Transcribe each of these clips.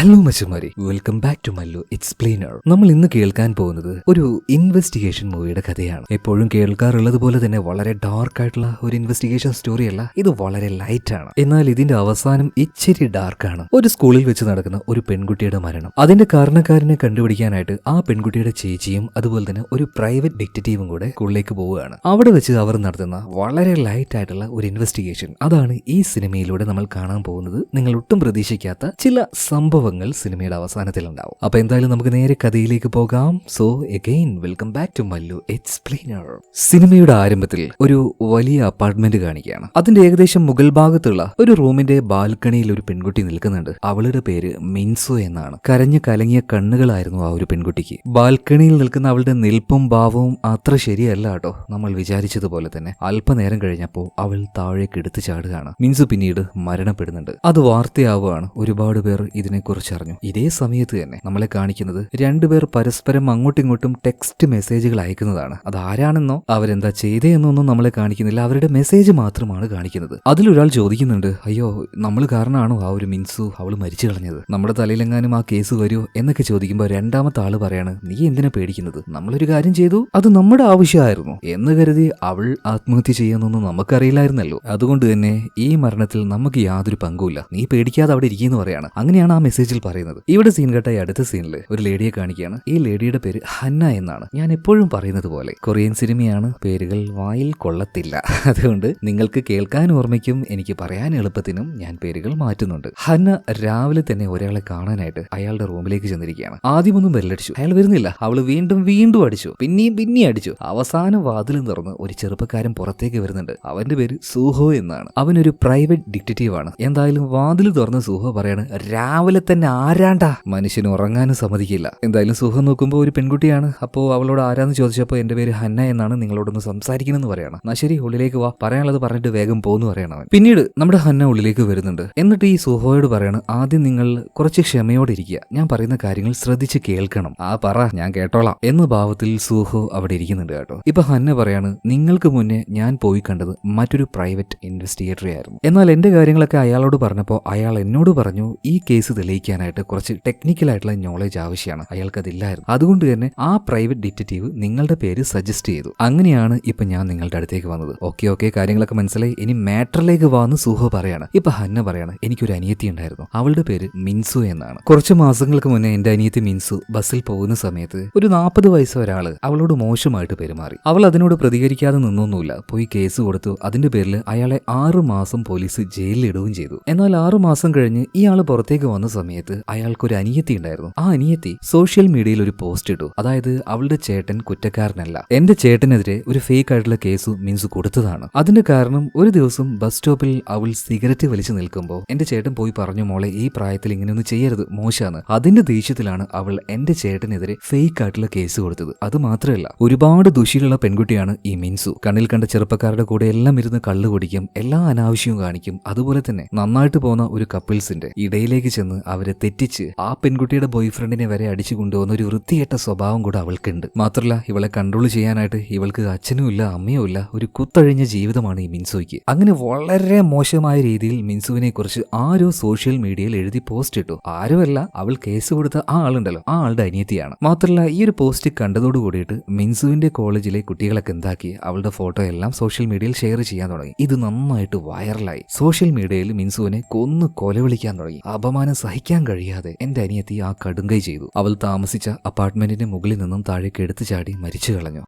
Hello മച്ചന്മാരെ, welcome back to Mallu explainer. നമ്മൾ ഇന്ന് കേൾക്കാൻ പോകുന്നത് ഒരു ഇൻവെസ്റ്റിഗേഷൻ മൂവിയുടെ കഥയാണ്. എപ്പോഴും കേൾക്കാറുള്ളത് പോലെ തന്നെ വളരെ ഡാർക്ക് ആയിട്ടുള്ള ഒരു ഇൻവെസ്റ്റിഗേഷൻ സ്റ്റോറി അല്ല, ഇത് വളരെ ലൈറ്റ് ആണ്. എന്നാൽ ഇതിന്റെ അവസാനം ഇച്ചിരി ഡാർക്ക് ആണ്. ഒരു സ്കൂളിൽ വെച്ച് നടക്കുന്ന ഒരു പെൺകുട്ടിയുടെ മരണം, അതിന്റെ കാരണക്കാരനെ കണ്ടുപിടിക്കാനായിട്ട് ആ പെൺകുട്ടിയുടെ ചേച്ചിയും അതുപോലെ തന്നെ ഒരു പ്രൈവറ്റ് ഡിറ്റക്റ്റീവും കൂടെ സ്കൂളിലേക്ക് പോവുകയാണ്. അവിടെ വെച്ച് അവർ നടത്തുന്ന വളരെ ലൈറ്റ് ആയിട്ടുള്ള ഒരു ഇൻവെസ്റ്റിഗേഷൻ, അതാണ് ഈ സിനിമയിലൂടെ നമ്മൾ കാണാൻ പോകുന്നത്. നിങ്ങൾ ഒട്ടും പ്രതീക്ഷിക്കാത്ത ചില സംഭവങ്ങൾ സിനിമയുടെ അവസാനത്തിൽ ഉണ്ടാവും. അപ്പൊ എന്തായാലും നമുക്ക് നേരെ കഥയിലേക്ക് പോകാം. So again welcome back to Mallu explainer. സിനിമയുടെ ആരംഭത്തിൽ ഒരു വലിയ അപ്പാർട്ട്മെന്റ് കാണിക്കുകയാണ്. അതിന്റെ ഏകദേശം മുകൾ ഭാഗത്തുള്ള ഒരു റൂമിന്റെ ബാൽക്കണിയിൽ ഒരു പെൺകുട്ടി നിൽക്കുന്നുണ്ട്. അവളുടെ പേര് മിൻസു എന്നാണ്. കരഞ്ഞു കലങ്ങിയ കണ്ണുകളായിരുന്നു ആ ഒരു പെൺകുട്ടിക്ക്. ബാൽക്കണിയിൽ നിൽക്കുന്ന അവളുടെ നിൽപ്പും ഭാവവും അത്ര ശരിയല്ല കേട്ടോ. നമ്മൾ വിചാരിച്ചതുപോലെ തന്നെ അല്പനേരം കഴിഞ്ഞപ്പോൾ അവൾ താഴേക്ക് എടുത്തു ചാടുകയാണ്. മിൻസു പിന്നീട് മരണപ്പെടുന്നുണ്ട്. അത് വാർത്തയാവുകയാണ്. ഒരുപാട് പേർ ഇതിനെക്കുറിച്ച് അറിഞ്ഞു. ഇതേ സമയത്ത് തന്നെ നമ്മളെ കാണിക്കുന്നത് രണ്ടുപേർ പരസ്പരം അങ്ങോട്ടിങ്ങോട്ടും ടെക്സ്റ്റ് മെസ്സേജുകൾ അയക്കുന്നതാണ്. അത് ആരാണെന്നോ അവരെന്താ ചെയ്തതെന്നൊന്നും നമ്മളെ കാണിക്കുന്നില്ല. അവരുടെ മെസ്സേജ് മാത്രമാണ് കാണിക്കുന്നത്. അതിലൊരാൾ ചോദിക്കുന്നുണ്ട്, അയ്യോ നമ്മൾ കാരണമാണോ ആ ഒരു മിൻസു അവൾ മരിച്ചു കളഞ്ഞത്? നമ്മുടെ തലയിലെങ്ങാനും ആ കേസ് വരുമോ എന്നൊക്കെ ചോദിക്കുമ്പോൾ രണ്ടാമത്തെ ആള് പറയാണ്, നീ എന്തിനാ പേടിക്കുന്നത്? നമ്മളൊരു കാര്യം ചെയ്തു, അത് നമ്മുടെ ആവശ്യമായിരുന്നു എന്ന് കരുതി അവൾ ആത്മഹത്യ ചെയ്യാന്നൊന്നും നമുക്കറിയില്ലായിരുന്നല്ലോ. അതുകൊണ്ട് തന്നെ ഈ മരണത്തിൽ നമുക്ക് യാതൊരു പങ്കുമില്ല, നീ പേടിക്കാതെ അവിടെ ഇരിക്കുന്നു പറയാണ്. അങ്ങനെയാണ് ആ മെസ്സേജിൽ പറയുന്നത്. ഇവിടെ സീൻ കട്ടായി അടുത്ത സീനിൽ ഒരു ലേഡിയെ കാണിക്കുകയാണ്. ഈ ലേഡിയുടെ പേര് ഹന്ന എന്നാണ്. ഞാൻ എപ്പോഴും പറയുന്നത് പോലെ കൊറിയൻ സിനിമയാണ്, പേരുകൾ വായിൽ കൊള്ളത്തില്ല. അതുകൊണ്ട് നിങ്ങൾക്ക് കേൾക്കാൻ ഓർമ്മയ്ക്കും എനിക്ക് പറയാൻ എളുപ്പത്തിനും ഞാൻ പേരുകൾ മാറ്റുന്നുണ്ട്. ഹന്ന രാവിലെ തന്നെ ഒരാളെ കാണാനായിട്ട് അയാളുടെ റൂമിലേക്ക് ചെന്നിരിക്കുകയാണ്. ആദ്യമൊന്നും ബെല്ലടിച്ചു, അയാൾ വരുന്നില്ല. അവള് വീണ്ടും അടിച്ചു, പിന്നെയും അടിച്ചു. അവസാനം വാതിലും തുറന്ന് ഒരു ചെറുപ്പക്കാരൻ പുറത്തേക്ക് വരുന്നുണ്ട്. അവന്റെ പേര് സൂഹോ എന്നാണ്. അവനൊരു പ്രൈവറ്റ് ഡിറ്റക്റ്റീവ് ആണ്. എന്തായാലും വാതിൽ തുറന്ന് സൂഹോ പറയാണ്, രാവിലെ തന്നെ ആരാണ്ടാ? മനുഷ്യന് ഉറങ്ങാനും സമ്മതിക്കില്ല. എന്തായാലും സുഖം നോക്കുമ്പോൾ ഒരു പെൺകുട്ടിയാണ്. അപ്പോൾ അവളോട് ആരാന്ന് ചോദിച്ചപ്പോൾ എന്റെ പേര് ഹന്ന എന്നാണ്, നിങ്ങളോടൊന്ന് സംസാരിക്കണമെന്ന് പറയണം. എന്നാ ശരി, ഉള്ളിലേക്ക് വാ, പറയാനുള്ളത് പറഞ്ഞിട്ട് വേഗം പോന്ന് പറയണം അവൻ. പിന്നീട് നമ്മുടെ ഹന്ന ഉള്ളിലേക്ക് വരുന്നുണ്ട്. എന്നിട്ട് ഈ സുഹോയോട് പറയാണ്, ആദ്യം നിങ്ങൾ കുറച്ച് ക്ഷമയോടെ ഇരിക്കുക, ഞാൻ പറയുന്ന കാര്യങ്ങൾ ശ്രദ്ധിച്ച് കേൾക്കണം. ആ പറ, ഞാൻ കേട്ടോളാം എന്ന ഭാവത്തിൽ സുഹോ അവിടെ ഇരിക്കുന്നുണ്ട് കേട്ടോ. ഇപ്പൊ ഹന്ന പറയാണ്, നിങ്ങൾക്ക് മുന്നേ ഞാൻ പോയി കണ്ടത് മറ്റൊരു പ്രൈവറ്റ് ഇൻവെസ്റ്റിഗേറ്ററെ ആയിരുന്നു. എന്നാൽ എന്റെ കാര്യങ്ങളൊക്കെ അയാളോട് പറഞ്ഞപ്പോൾ അയാൾ എന്നോട് പറഞ്ഞു, ഈ കേസ് തെളിയിക്കാനായിട്ട് കുറച്ച് ടെക്നിക്കൽ ആയിട്ടുള്ള നോളജ് ആവശ്യമാണ്. അയാൾക്കതില്ലായിരുന്നു. അതുകൊണ്ട് തന്നെ ആ പ്രൈവറ്റ് ഡിറ്റക്റ്റീവ് നിങ്ങളുടെ പേര് സജസ്റ്റ് ചെയ്തു. അങ്ങനെയാണ് ഇപ്പൊ ഞാൻ നിങ്ങളുടെ അടുത്തേക്ക് വന്നത്. ഓക്കെ കാര്യങ്ങളൊക്കെ മനസ്സിലായി, ഇനി മാറ്ററിലേക്ക് വാന്ന് സുഹോ പറയാണ്. ഇപ്പൊ ഹന്ന പറയാണ്, എനിക്കൊരു അനിയത്തി ഉണ്ടായിരുന്നു. അവളുടെ പേര് മിൻസു എന്നാണ്. കുറച്ച് മാസങ്ങൾക്ക് മുന്നേ എന്റെ അനിയത്തി മിൻസു ബസ്സിൽ പോകുന്ന സമയത്ത് ഒരു 40 വയസ്സ് ഒരാള് അവളോട് മോശമായിട്ട് പെരുമാറി. അവൾ അതിനോട് പ്രതികരിക്കാതെ നിന്നൊന്നുമില്ല, പോയി കേസ് കൊടുത്തു. അതിന്റെ പേരിൽ അയാളെ 6 മാസം പോലീസ് ജയിലിൽ ഇടുകയും ചെയ്തു. എന്നാൽ 6 മാസം കഴിഞ്ഞ് ഈ ആള് പുറത്തേക്ക് വന്ന സമയത്ത് അയാൾക്കൊരു അനിയത്തി ഉണ്ടായിരുന്നു. ആ അനിയത്തി സോഷ്യൽ മീഡിയയിൽ ഒരു പോസ്റ്റ് ഇട്ടു. അതായത് അവളുടെ ചേട്ടൻ കുറ്റക്കാരനല്ല, എന്റെ ചേട്ടനെതിരെ ഒരു ഫേക്ക് ആയിട്ടുള്ള കേസ് മിൻസു കൊടുത്തതാണ്. അതിന്റെ കാരണം ഒരു ദിവസം ബസ് സ്റ്റോപ്പിൽ അവൾ സിഗരറ്റ് വലിച്ചു നിൽക്കുമ്പോൾ എന്റെ ചേട്ടൻ പോയി പറഞ്ഞു, മോളെ ഈ പ്രായത്തിൽ ഇങ്ങനെയൊന്നും ചെയ്യരുത്, മോശമാണ്. അതിന്റെ ദേഷ്യത്തിലാണ് അവൾ എന്റെ ചേട്ടനെതിരെ ഫേക്ക് ആയിട്ടുള്ള കേസ് കൊടുത്തത്. അത് മാത്രമല്ല, ഒരുപാട് ദുഷിയുള്ള പെൺകുട്ടിയാണ് ഈ മിൻസു. കണ്ണിൽ കണ്ട ചെറുപ്പക്കാരുടെ കൂടെ എല്ലാം ഇരുന്ന് കള്ളു കുടിക്കും, എല്ലാ അനാവശ്യവും കാണിക്കും. അതുപോലെ തന്നെ നന്നായിട്ട് പോകുന്ന ഒരു കപ്പിൾസിന്റെ ഇടയിലേക്ക് ചെന്ന് അവരെ തെറ്റിച്ച് ആ പെൺകുട്ടിയുടെ ബോയ്ഫ്രണ്ടിനെ വരെ അടിച്ചു കൊണ്ടുപോകുന്ന ഒരു വൃത്തികെട്ട സ്വഭാവം കൂടെ അവൾക്കുണ്ട്. മാത്രമല്ല, ഇവളെ കൺട്രോൾ ചെയ്യാനായിട്ട് ഇവൾക്ക് അച്ഛനും ഇല്ല, അമ്മയും ഇല്ല, ഒരു കുത്തഴിഞ്ഞ ജീവിതമാണ് ഈ മിൻസുയ്ക്ക്. അങ്ങനെ വളരെ മോശമായ രീതിയിൽ മിൻസുവിനെ കുറിച്ച് ആരോ സോഷ്യൽ മീഡിയയിൽ എഴുതി പോസ്റ്റ് ഇട്ടു. ആരോ അല്ല, അവൾ കേസ് കൊടുത്ത ആ ആളുണ്ടല്ലോ, ആ ആളുടെ അനിയത്തിയാണ്. മാത്രമല്ല, ഈ ഒരു പോസ്റ്റ് കണ്ടതോട് കൂടിയിട്ട് മിൻസുവിന്റെ കോളേജിലെ കുട്ടികളൊക്കെ എന്താക്കി, അവളുടെ ഫോട്ടോ എല്ലാം സോഷ്യൽ മീഡിയയിൽ ഷെയർ ചെയ്യാൻ തുടങ്ങി. ഇത് നന്നായിട്ട് വൈറലായി. സോഷ്യൽ മീഡിയയിൽ മിൻസുവിനെ കൊന്നു കൊലവിളിക്കാൻ തുടങ്ങി. അപമാനം സഹിക്കാൻ കഴിയാതെ എന്റെ അനിയത്തി ആ കടുങ്കൈ ചെയ്തു. അവൾ താമസിച്ച അപ്പാർട്ട്മെന്റിന്റെ മുകളിൽ നിന്നും താഴേക്ക് എടുത്തു ചാടി മരിച്ചു കളഞ്ഞു.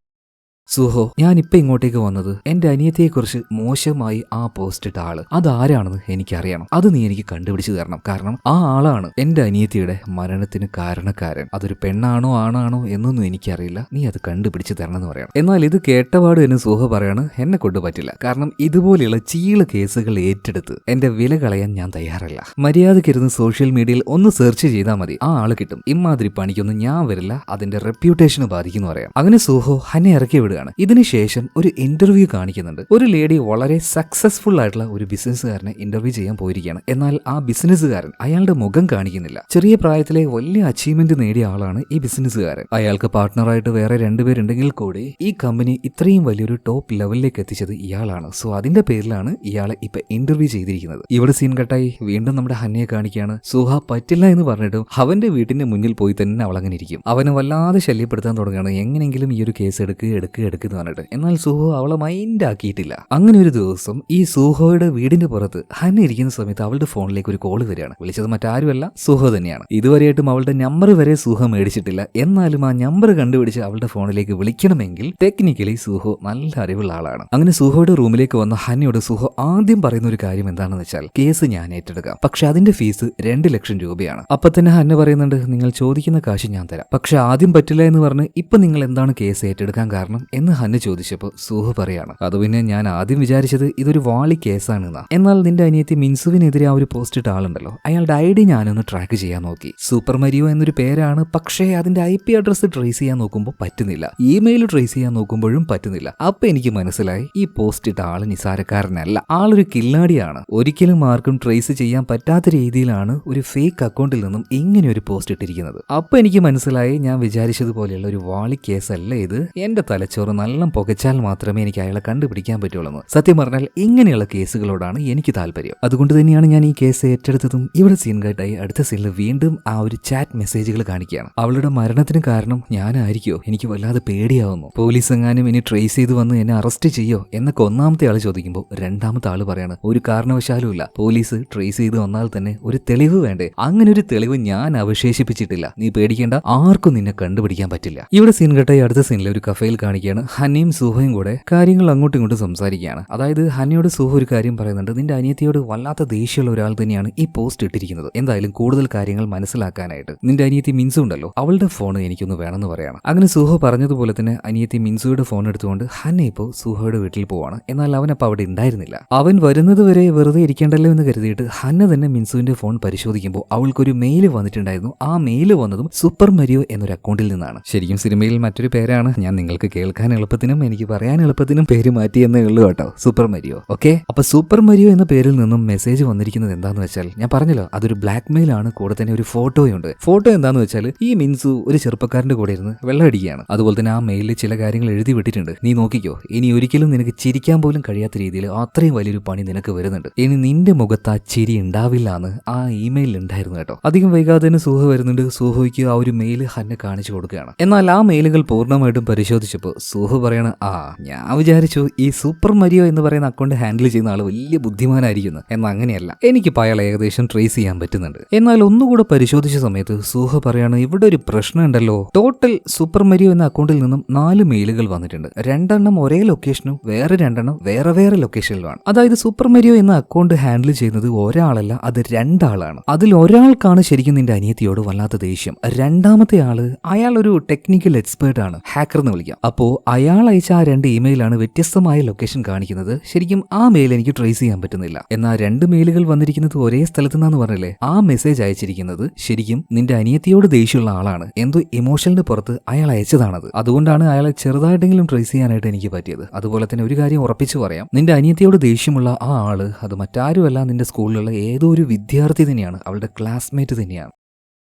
സുഹോ, ഞാനിപ്പോ ഇങ്ങോട്ടേക്ക് വന്നത് എന്റെ അനിയത്തിയെക്കുറിച്ച് മോശമായി ആ പോസ്റ്റ് ഇട്ട ആള് അതാരാണെന്ന് എനിക്കറിയണം. അത് നീ എനിക്ക് കണ്ടുപിടിച്ചു തരണം. കാരണം ആ ആളാണ് എന്റെ അനിയത്തിയുടെ മരണത്തിന് കാരണക്കാരൻ. അതൊരു പെണ്ണാണോ ആണാണോ എന്നൊന്നും എനിക്കറിയില്ല, നീ അത് കണ്ടുപിടിച്ചു തരണം എന്ന് പറയണം. എന്നാൽ ഇത് കേട്ടപാട് തന്നെ സുഹോ പറയാണ്, എന്നെ കൊണ്ട് പറ്റില്ല. കാരണം ഇതുപോലെയുള്ള ചീള് കേസുകൾ ഏറ്റെടുത്ത് എന്റെ വില കളയാൻ ഞാൻ തയ്യാറല്ല. മര്യാദക്കിരുന്ന് സോഷ്യൽ മീഡിയയിൽ ഒന്ന് സെർച്ച് ചെയ്താൽ മതി, ആ ആള് കിട്ടും. ഇമാതിരി പണിക്കൊന്നും ഞാൻ വരില്ല, അതിന്റെ റെപ്യൂട്ടേഷന് ബാധിക്കുന്നു പറയാം. അങ്ങനെ സുഹോ ഹന്നെ ഇറക്കി വിടുകയാണ്. പോവുകയാണ്. ഇതിനുശേഷം ഒരു ഇന്റർവ്യൂ കാണിക്കുന്നുണ്ട്. ഒരു ലേഡി വളരെ സക്സസ്ഫുൾ ആയിട്ടുള്ള ഒരു ബിസിനസ്സുകാരനെ ഇന്റർവ്യൂ ചെയ്യാൻ പോയിരിക്കുകയാണ്. എന്നാൽ ആ ബിസിനസ്സുകാരൻ അയാളുടെ മുഖം കാണിക്കുന്നില്ല. ചെറിയ പ്രായത്തിലെ വലിയ അച്ചീവ്മെന്റ് നേടിയ ആളാണ് ഈ ബിസിനസ്സുകാരൻ. അയാൾക്ക് പാർട്ട്ണറായിട്ട് വേറെ രണ്ടുപേരുണ്ടെങ്കിൽ കൂടി ഈ കമ്പനി ഇത്രയും വലിയൊരു ടോപ്പ് ലെവലിലേക്ക് എത്തിച്ചത് ഇയാളാണ്. സോ അതിന്റെ പേരിലാണ് ഇയാളെ ഇപ്പൊ ഇന്റർവ്യൂ ചെയ്തിരിക്കുന്നത്. ഇവിടെ സീൻ കട്ടായി വീണ്ടും നമ്മുടെ ഹന്നയെ കാണിക്കുകയാണ്. സുഹ പറ്റില്ല എന്ന് പറഞ്ഞിട്ടും അവന്റെ വീട്ടിന്റെ മുന്നിൽ പോയി തന്നെ അവൾ അങ്ങനെ ഇരിക്കും. അവനെ വല്ലാതെ ശല്യപ്പെടുത്താൻ തുടങ്ങുകയാണ്. എങ്ങനെയെങ്കിലും ഈ ഒരു കേസ് എടുക്കുക പറഞ്ഞിട്ട്. എന്നാൽ സുഹോ അവളെ മൈൻഡ് ആക്കിയിട്ടില്ല. അങ്ങനെ ഒരു ദിവസം ഈ സുഹോയുടെ വീടിന്റെ പുറത്ത് ഹന്ന ഇരിക്കുന്ന സമയത്ത് അവളുടെ ഫോണിലേക്ക് ഒരു കോള് വരികയാണ്. വിളിച്ചത് മറ്റാരുമല്ല, സുഹോ തന്നെയാണ്. ഇതുവരെയായിട്ടും അവളുടെ നമ്പർ വരെ സുഹോ മേടിച്ചിട്ടില്ല. എന്നാലും ആ നമ്പർ കണ്ടുപിടിച്ച് അവളുടെ ഫോണിലേക്ക് വിളിക്കണമെങ്കിൽ ടെക്നിക്കലി സുഹോ നല്ല അറിവുള്ള ആളാണ്. അങ്ങനെ സുഹോയുടെ റൂമിലേക്ക് വന്ന ഹന്നയോട് സുഹോ ആദ്യം പറയുന്ന ഒരു കാര്യം എന്താണെന്ന് വെച്ചാൽ, കേസ് ഞാൻ ഏറ്റെടുക്കാം, പക്ഷെ അതിന്റെ ഫീസ് 2 ലക്ഷം രൂപയാണ്. അപ്പൊ തന്നെ ഹന്ന പറയുന്നുണ്ട്, നിങ്ങൾ ചോദിക്കുന്ന കാശ് ഞാൻ തരാം, പക്ഷെ ആദ്യം പറ്റില്ല എന്ന് പറഞ്ഞ് ഇപ്പൊ നിങ്ങൾ എന്താണ് കേസ് ഏറ്റെടുക്കാൻ കാരണം എന്ന് ഹന്ന ചോദിച്ചപ്പോൾ സുഹോ പറയാണ്, അത് പിന്നെ ഞാൻ ആദ്യം വിചാരിച്ചത് ഇതൊരു വാളി കേസാണെന്നാ. എന്നാൽ നിന്റെ അനിയത്തി മിൻസുവിനെതിരെ ആ ഒരു പോസ്റ്റ് ഇട്ട ആളുണ്ടല്ലോ, അയാളുടെ ഐഡി ഞാനൊന്ന് ട്രാക്ക് ചെയ്യാൻ നോക്കി. സൂപ്പർ മരിയോ എന്നൊരു പേരാണ്, പക്ഷേ അതിന്റെ IP അഡ്രസ് ട്രേസ് ചെയ്യാൻ നോക്കുമ്പോൾ പറ്റുന്നില്ല. ഇമെയിൽ ട്രേസ് ചെയ്യാൻ നോക്കുമ്പോഴും പറ്റുന്നില്ല. അപ്പൊ എനിക്ക് മനസ്സിലായി ഈ പോസ്റ്റ് ഇട്ട ആള് നിസാരക്കാരനല്ല, ആളൊരു കില്ലാടിയാണ്. ഒരിക്കലും ആർക്കും ട്രേസ് ചെയ്യാൻ പറ്റാത്ത രീതിയിലാണ് ഒരു ഫേക്ക് അക്കൗണ്ടിൽ നിന്നും ഇങ്ങനെ ഒരു പോസ്റ്റ് ഇട്ടിരിക്കുന്നത്. അപ്പൊ എനിക്ക് മനസ്സിലായി ഞാൻ വിചാരിച്ചതുപോലെയുള്ള ഒരു വാളി കേസല്ല ഇത്. എന്റെ തലച്ചോറ് നല്ല പുകച്ചാൽ മാത്രമേ എനിക്ക് അയാളെ കണ്ടുപിടിക്കാൻ പറ്റുള്ളൂ. സത്യം പറഞ്ഞാൽ ഇങ്ങനെയുള്ള കേസുകളോടാണ് എനിക്ക് താല്പര്യം. അതുകൊണ്ട് തന്നെയാണ് ഞാൻ ഈ കേസ് ഏറ്റെടുത്തതും. ഇവിടെ സീൻ കട്ടായി അടുത്ത സീനിൽ വീണ്ടും ആ ഒരു ചാറ്റ് മെസ്സേജുകൾ കാണിക്കുകയാണ്. അവളുടെ മരണത്തിന് കാരണം ഞാനായിരിക്കോ? എനിക്ക് വല്ലാതെ പേടിയാവുന്നു. പോലീസ് എങ്ങാനും ഇനി ട്രേസ് ചെയ്ത് വന്ന് എന്നെ അറസ്റ്റ് ചെയ്യോ എന്നൊക്കെ ഒന്നാമത്തെ ആള് ചോദിക്കുമ്പോൾ രണ്ടാമത്തെ ആള് പറയാണ്, ഒരു കാരണവശാലും ഇല്ല. പോലീസ് ട്രേസ് ചെയ്ത് വന്നാൽ തന്നെ ഒരു തെളിവ് വേണ്ടേ? അങ്ങനെ ഒരു തെളിവ് ഞാൻ അവശേഷിപ്പിച്ചിട്ടില്ല. നീ പേടിക്കേണ്ട, ആർക്കും നിന്നെ കണ്ടുപിടിക്കാൻ പറ്റില്ല. ഇവിടെ സീൻ കട്ടായി അടുത്ത സീനിൽ ഒരു കഫേയിൽ കാണിക്കുകയാണ്. ഹന്നയും സുഹയും കൂടെ കാര്യങ്ങൾ അങ്ങോട്ടും ഇങ്ങോട്ടും സംസാരിക്കുകയാണ്. അതായത് ഹന്നയോട് സുഹ ഒരു കാര്യം പറയുന്നുണ്ട്, നിന്റെ അനിയത്തിയോട് വല്ലാത്ത ദേഷ്യമുള്ള ഒരാൾ തന്നെയാണ് ഈ പോസ്റ്റ് ഇട്ടിരിക്കുന്നത്. എന്തായാലും കൂടുതൽ കാര്യങ്ങൾ മനസ്സിലാക്കാനായിട്ട് നിന്റെ അനിയത്തി മിൻസു ഉണ്ടല്ലോ, അവളുടെ ഫോൺ എനിക്കൊന്ന് വേണമെന്ന് പറയാണ്. അങ്ങനെ സുഹ പറഞ്ഞതുപോലെ തന്നെ അനിയത്തി മിൻസുയുടെ ഫോൺ എടുത്തുകൊണ്ട് ഹന്ന ഇപ്പോൾ സുഹയുടെ വീട്ടിൽ പോവാണ്. എന്നാൽ അവനപ്പോൾ അവിടെ ഉണ്ടായിരുന്നില്ല. അവൻ വരുന്നത് വരെ വെറുതെ ഇരിക്കേണ്ടല്ലോ എന്ന് കരുതിയിട്ട് ഹന്ന തന്നെ മിൻസുവിന്റെ ഫോൺ പരിശോധിക്കുമ്പോൾ അവൾക്കൊരു മെയിൽ വന്നിട്ടുണ്ടായിരുന്നു. ആ മെയിൽ വന്നതും സൂപ്പർ മരിയോ എന്നൊരു അക്കൗണ്ടിൽ നിന്നാണ്. ശരിക്കും സിനിമയിൽ മറ്റൊരു പേരാണ്, ഞാൻ നിങ്ങൾക്ക് കേൾക്കാൻ എളുപ്പത്തിനും എനിക്ക് പറയാൻ എളുപ്പത്തിനും പേര് മാറ്റിയെന്നേ ഉള്ളൂ കേട്ടോ, സൂപ്പർ മരിയോ. ഓക്കെ, അപ്പൊ സൂപ്പർ മരിയോ എന്ന പേരിൽ നിന്നും മെസ്സേജ് വന്നിരിക്കുന്നത് എന്താന്ന് വെച്ചാൽ, ഞാൻ പറഞ്ഞല്ലോ അതൊരു ബ്ലാക്ക് മെയിൽ ആണ്. കൂടെ തന്നെ ഒരു ഫോട്ടോയുണ്ട്. ഫോട്ടോ എന്താന്ന് വെച്ചാൽ ഈ മിൻസു ഒരു ചെറുപ്പക്കാരന്റെ കൂടെ ഇരുന്ന് വെള്ളം അടിക്കുകയാണ്. അതുപോലെ തന്നെ ആ മെയിലിൽ ചില കാര്യങ്ങൾ എഴുതി വിട്ടിട്ടുണ്ട്. നീ നോക്കിക്കോ, ഇനി ഒരിക്കലും നിനക്ക് ചിരിക്കാൻ പോലും കഴിയാത്ത രീതിയിൽ അത്രയും വലിയൊരു പണി നിനക്ക് വരുന്നുണ്ട്. ഇനി നിന്റെ മുഖത്ത് ആ ചിരി ഉണ്ടാവില്ല എന്ന് ആ ഇമെയിലിൽ ഉണ്ടായിരുന്നു കേട്ടോ. അധികം വൈകാതെ തന്നെ സുഹ വരുന്നുണ്ട്. സുഹയ്ക്ക് ആ ഒരു മെയിൽ ഹന്ന കാണിച്ചു കൊടുക്കുകയാണ്. എന്നാൽ ആ മെയിലുകൾ പൂർണ്ണമായിട്ടും പരിശോധിച്ചപ്പോൾ സുഹ പറയണ, ഞാൻ വിചാരിച്ചു ഈ സൂപ്പർ മരിയോ എന്ന് പറയുന്ന അക്കൗണ്ട് ഹാൻഡിൽ ചെയ്യുന്ന ആൾ വലിയ ബുദ്ധിമാനായിരിക്കുന്നു. എന്നാൽ അങ്ങനെയല്ല, എനിക്കിപ്പോൾ അയാൾ ഏകദേശം ട്രേസ് ചെയ്യാൻ പറ്റുന്നുണ്ട്. എന്നാൽ ഒന്നുകൂടെ പരിശോധിച്ച സമയത്ത് സുഹ പറയാണ്, ഇവിടെ ഒരു പ്രശ്നം ഉണ്ടല്ലോ. ടോട്ടൽ സൂപ്പർ മരിയോ എന്ന അക്കൗണ്ടിൽ നിന്നും 4 മെയിലുകൾ വന്നിട്ടുണ്ട്. 2 എണ്ണം ഒരേ ലൊക്കേഷനും വേറെ 2 എണ്ണം വേറെ വേറെ ലൊക്കേഷനിലുമാണ്. അതായത് സൂപ്പർ മരിയോ എന്ന അക്കൗണ്ട് ഹാൻഡിൽ ചെയ്യുന്നത് ഒരാളല്ല, അത് 2 ആളാണ്. അതിൽ ഒരാൾക്കാണ് ശരിക്കും നിന്റെ അനിയത്തിയോട് വല്ലാത്ത ദേഷ്യം. രണ്ടാമത്തെ ആള് അയാൾ ഒരു ടെക്നിക്കൽ എക്സ്പേർട്ട് ആണ്, ഹാക്കർ എന്ന് വിളിക്കാം. അപ്പോ അയാൾ അയച്ച ആ 2 ഇമെയിലാണ് വ്യത്യസ്തമായ ലൊക്കേഷൻ കാണിക്കുന്നത്. ശരിക്കും ആ മെയിൽ എനിക്ക് ട്രേസ് ചെയ്യാൻ പറ്റുന്നില്ല. എന്നാൽ 2 മെയിലുകൾ വന്നിരിക്കുന്നത് ഒരേ സ്ഥലത്ത് നിന്നാന്ന് പറഞ്ഞില്ലേ, ആ മെസ്സേജ് അയച്ചിരിക്കുന്നത് ശരിക്കും നിന്റെ അനിയത്തിയോട് ദേഷ്യമുള്ള ആളാണ്. എന്തോ ഇമോഷണലിന് പുറത്ത് അയാൾ അയച്ചതാണത്. അതുകൊണ്ടാണ് അയാളെ ചെറുതായിട്ടെങ്കിലും ട്രേസ് ചെയ്യാനായിട്ട് എനിക്ക് പറ്റിയത്. അതുപോലെ തന്നെ ഒരു കാര്യം ഉറപ്പിച്ചു പറയാം, നിന്റെ അനിയത്തിയോട് ദേഷ്യമുള്ള ആ ആള് അത് മറ്റാരുമല്ല, നിന്റെ സ്കൂളിലുള്ള ഏതോ ഒരു വിദ്യാർത്ഥി തന്നെയാണ്, അവളുടെ ക്ലാസ്മേറ്റ് തന്നെയാണ്.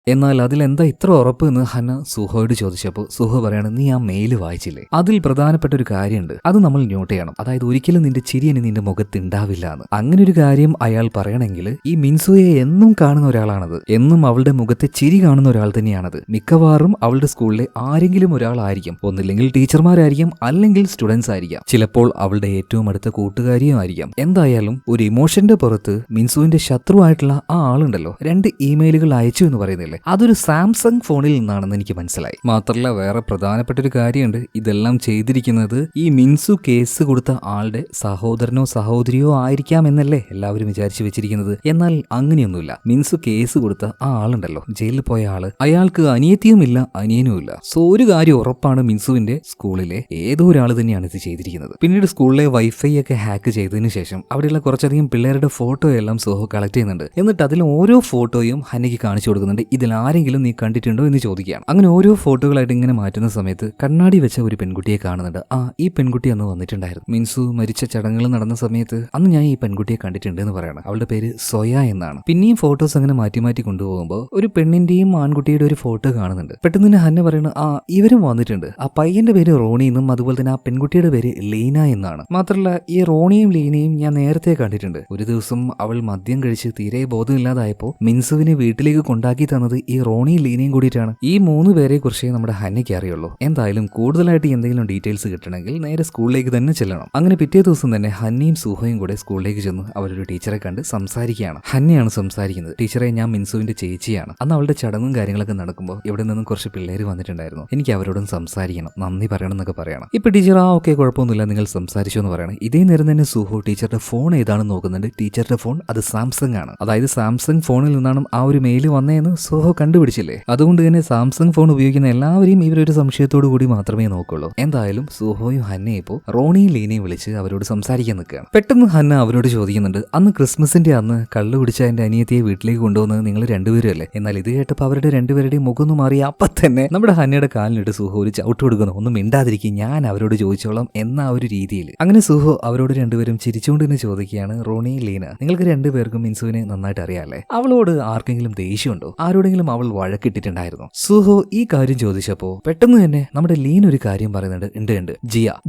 എന്നാൽ അതിലെന്താ ഇത്ര ഉറപ്പ് എന്ന് ഹന്ന സുഹയോട് ചോദിച്ചപ്പോൾ സുഹ പറയാണ്, നീ ആ മെയിൽ വായിച്ചില്ലേ? അതിൽ പ്രധാനപ്പെട്ട ഒരു കാര്യമുണ്ട്, അത് നമ്മൾ നോട്ട് ചെയ്യണം. അതായത് ഒരിക്കലും നിന്റെ ചിരി ഇനി നിന്റെ മുഖത്ത് ഉണ്ടാവില്ല എന്ന്. അങ്ങനെ ഒരു കാര്യം അയാൾ പറയണമെങ്കിൽ ഈ മിൻസുയെ എന്നും കാണുന്ന ഒരാളാണത്. എന്നും അവളുടെ മുഖത്തെ ചിരി കാണുന്ന ഒരാൾ തന്നെയാണത്. മിക്കവാറും അവളുടെ സ്കൂളിലെ ആരെങ്കിലും ഒരാളായിരിക്കും. ഒന്നില്ലെങ്കിൽ ടീച്ചർമാരായിരിക്കും, അല്ലെങ്കിൽ സ്റ്റുഡൻസ് ആയിരിക്കാം, ചിലപ്പോൾ അവളുടെ ഏറ്റവും അടുത്ത കൂട്ടുകാരിയും ആയിരിക്കാം. എന്തായാലും ഒരു ഇമോഷന്റെ പുറത്ത് മിൻസുവിന്റെ ശത്രുവായിട്ടുള്ള ആ ആളുണ്ടല്ലോ, 2 ഇമെയിലുകൾ അയച്ചു എന്ന് പറയുന്നില്ല, അതൊരു സാംസങ് ഫോണിൽ നിന്നാണെന്ന് എനിക്ക് മനസ്സിലായി. മാത്രമല്ല വേറെ പ്രധാനപ്പെട്ട ഒരു കാര്യമുണ്ട്, ഇതെല്ലാം ചെയ്തിരിക്കുന്നത് ഈ മിൻസു കേസ് കൊടുത്ത ആളുടെ സഹോദരനോ സഹോദരിയോ ആയിരിക്കാം എന്നല്ലേ എല്ലാവരും വിചാരിച്ചു വെച്ചിരിക്കുന്നത്. എന്നാൽ അങ്ങനെയൊന്നുമില്ല. മിൻസു കേസ് കൊടുത്ത ആ ആളുണ്ടല്ലോ, ജയിലിൽ പോയ ആള്, അയാൾക്ക് അനിയത്തിയുമില്ല അനിയനുമില്ല. സോ ഒരു കാര്യം ഉറപ്പാണ്, മിൻസുവിന്റെ സ്കൂളിലെ ഏതോ ഒരാൾ തന്നെയാണ് ഇത് ചെയ്തിരിക്കുന്നത്. പിന്നീട് സ്കൂളിലെ വൈഫൈ ഒക്കെ ഹാക്ക് ചെയ്തതിനു ശേഷം അവിടെയുള്ള കുറച്ചധികം പിള്ളേരുടെ ഫോട്ടോ എല്ലാം സോഹോ കളക്ട് ചെയ്യുന്നുണ്ട്. എന്നിട്ട് അതിൽ ഓരോ ഫോട്ടോയും ഹന്നയ്ക്ക് കാണിച്ചു കൊടുക്കുന്നുണ്ട്. ഇതിൽ ആരെങ്കിലും നീ കണ്ടിട്ടുണ്ടോ എന്ന് ചോദിക്കുകയാണ്. അങ്ങനെ ഓരോ ഫോട്ടോകളായിട്ട് ഇങ്ങനെ മാറ്റുന്ന സമയത്ത് കണ്ണാടി വെച്ച ഒരു പെൺകുട്ടിയെ കാണുന്നുണ്ട്. ഈ പെൺകുട്ടി അന്ന് വന്നിട്ടുണ്ടായിരുന്നു. മിൻസു മരിച്ച ചടങ്ങുകൾ നടന്ന സമയത്ത് അന്ന് ഞാൻ ഈ പെൺകുട്ടിയെ കണ്ടിട്ടുണ്ട് എന്ന് പറയണം. അവളുടെ പേര് സോയ എന്നാണ്. പിന്നെയും ഫോട്ടോസ് അങ്ങനെ മാറ്റി മാറ്റി കൊണ്ടുപോകുമ്പോൾ ഒരു പെണ്ണിന്റെയും ആൺകുട്ടിയുടെ ഒരു ഫോട്ടോ കാണുന്നുണ്ട്. പെട്ടെന്ന് തന്നെ ഹന്ന പറയുന്നത് ഇവരും വന്നിട്ടുണ്ട്. ആ പയ്യന്റെ പേര് റോണി എന്നും അതുപോലെ തന്നെ ആ പെൺകുട്ടിയുടെ പേര് ലീന എന്നാണ്. മാത്രമല്ല ഈ റോണിയും ലീനയും ഞാൻ നേരത്തെ കണ്ടിട്ടുണ്ട്. ഒരു ദിവസം അവൾ മദ്യം കഴിച്ച് തീരെ ബോധമില്ലാതായപ്പോ മിൻസുവിനെ വീട്ടിലേക്ക് കൊണ്ടാക്കി തന്നത് ഈ റോണിയും ലീനയും കൂടിയിട്ടാണ്. ഈ 3 പേരെ കുറിച്ചേ നമ്മുടെ ഹന്നയ്ക്ക് അറിയുള്ളൂ. എന്തായാലും കൂടുതലായിട്ട് എന്തെങ്കിലും ഡീറ്റെയിൽസ് കിട്ടണമെങ്കിൽ നേരെ സ്കൂളിലേക്ക് തന്നെ ചെല്ലണം. അങ്ങനെ പിറ്റേ ദിവസം തന്നെ ഹന്നയും സുഹയും കൂടെ സ്കൂളിലേക്ക് ചെന്ന് അവരൊരു ടീച്ചറെ കണ്ട് സംസാരിക്കുകയാണ്. ഹന്നയാണ് സംസാരിക്കുന്നത്. ടീച്ചറെ, ഞാൻ മിൻസുവിന്റെ ചേച്ചിയാണ്. അന്ന് അവളുടെ ചടങ്ങും കാര്യങ്ങളൊക്കെ നടക്കുമ്പോൾ ഇവിടെ നിന്നും കുറച്ച് പിള്ളേര് വന്നിട്ടുണ്ടായിരുന്നു. എനിക്ക് അവരോടും സംസാരിക്കണം, നന്ദി പറയണം എന്നൊക്കെ പറയണം. ഇപ്പൊ ടീച്ചർ ഓക്കെ കുഴപ്പമൊന്നുമില്ല, നിങ്ങൾ സംസാരിച്ചു എന്ന് പറയണം. ഇതേ നേരം തന്നെ സുഹു ടീച്ചറുടെ ഫോൺ ഏതാണെന്ന് നോക്കുന്നുണ്ട്. ടീച്ചറുടെ ഫോൺ അത് സാംസങ് ആണ്. അതായത് സാംസങ് ഫോണിൽ നിന്നാണ് ആ ഒരു മെയിൽ വന്നതെന്ന് സുഹു കണ്ടുപിടിച്ചില്ലേ. അതുകൊണ്ട് തന്നെ സാംസങ് ഫോൺ ഉപയോഗിക്കുന്ന എല്ലാവരെയും ഇവരൊരു സംശയത്തോടു കൂടി മാത്രമേ നോക്കുള്ളൂ. എന്തായാലും സുഹോയും ഹന്നയും ഇപ്പോൾ റോണിയും ലീനയും വിളിച്ച് അവരോട് സംസാരിക്കാൻ നിൽക്കുകയാണ്. പെട്ടെന്ന് ഹന്ന അവരോട് ചോദിക്കുന്നുണ്ട്, അന്ന് ക്രിസ്മസിന്റെ അന്ന് കള്ളു പിടിച്ച എന്റെ അനിയത്തിയെ വീട്ടിലേക്ക് കൊണ്ടുവന്നത് നിങ്ങൾ രണ്ടുപേരും അല്ലേ? എന്നാൽ ഇത് കേട്ടപ്പോൾ അവരുടെ രണ്ടുപേരുടെയും മുഖമൊന്നും മാറി. അപ്പം തന്നെ നമ്മുടെ ഹന്നയുടെ കാലിനിട്ട് സുഹു ഒരു ചവിട്ട് കൊടുക്കുന്നു. ഒന്നും മിണ്ടാതിരിക്കും, ഞാൻ അവരോട് ചോദിച്ചോളാം എന്ന ആ ഒരു രീതിയിൽ. അങ്ങനെ സുഹു അവരോട് രണ്ടുപേരും ചിരിച്ചുകൊണ്ട് തന്നെ ചോദിക്കുകയാണ്, റോണി, ലീന, നിങ്ങൾക്ക് രണ്ടുപേർക്കും മിൻസുവിനെ നന്നായിട്ട് അറിയാല്ലേ? അവളോട് ആർക്കെങ്കിലും ദേഷ്യമുണ്ടോ? ആരോടെങ്കിലും അവൾ വഴക്കിട്ടിട്ടുണ്ടായിരുന്നു? സുഹു ഈ കാര്യം ചോദിച്ചപ്പോ പെട്ടെന്ന് തന്നെ നമ്മുടെ ലീൻ ഒരു കാര്യം പറയുന്നുണ്ട്. ഉണ്ട്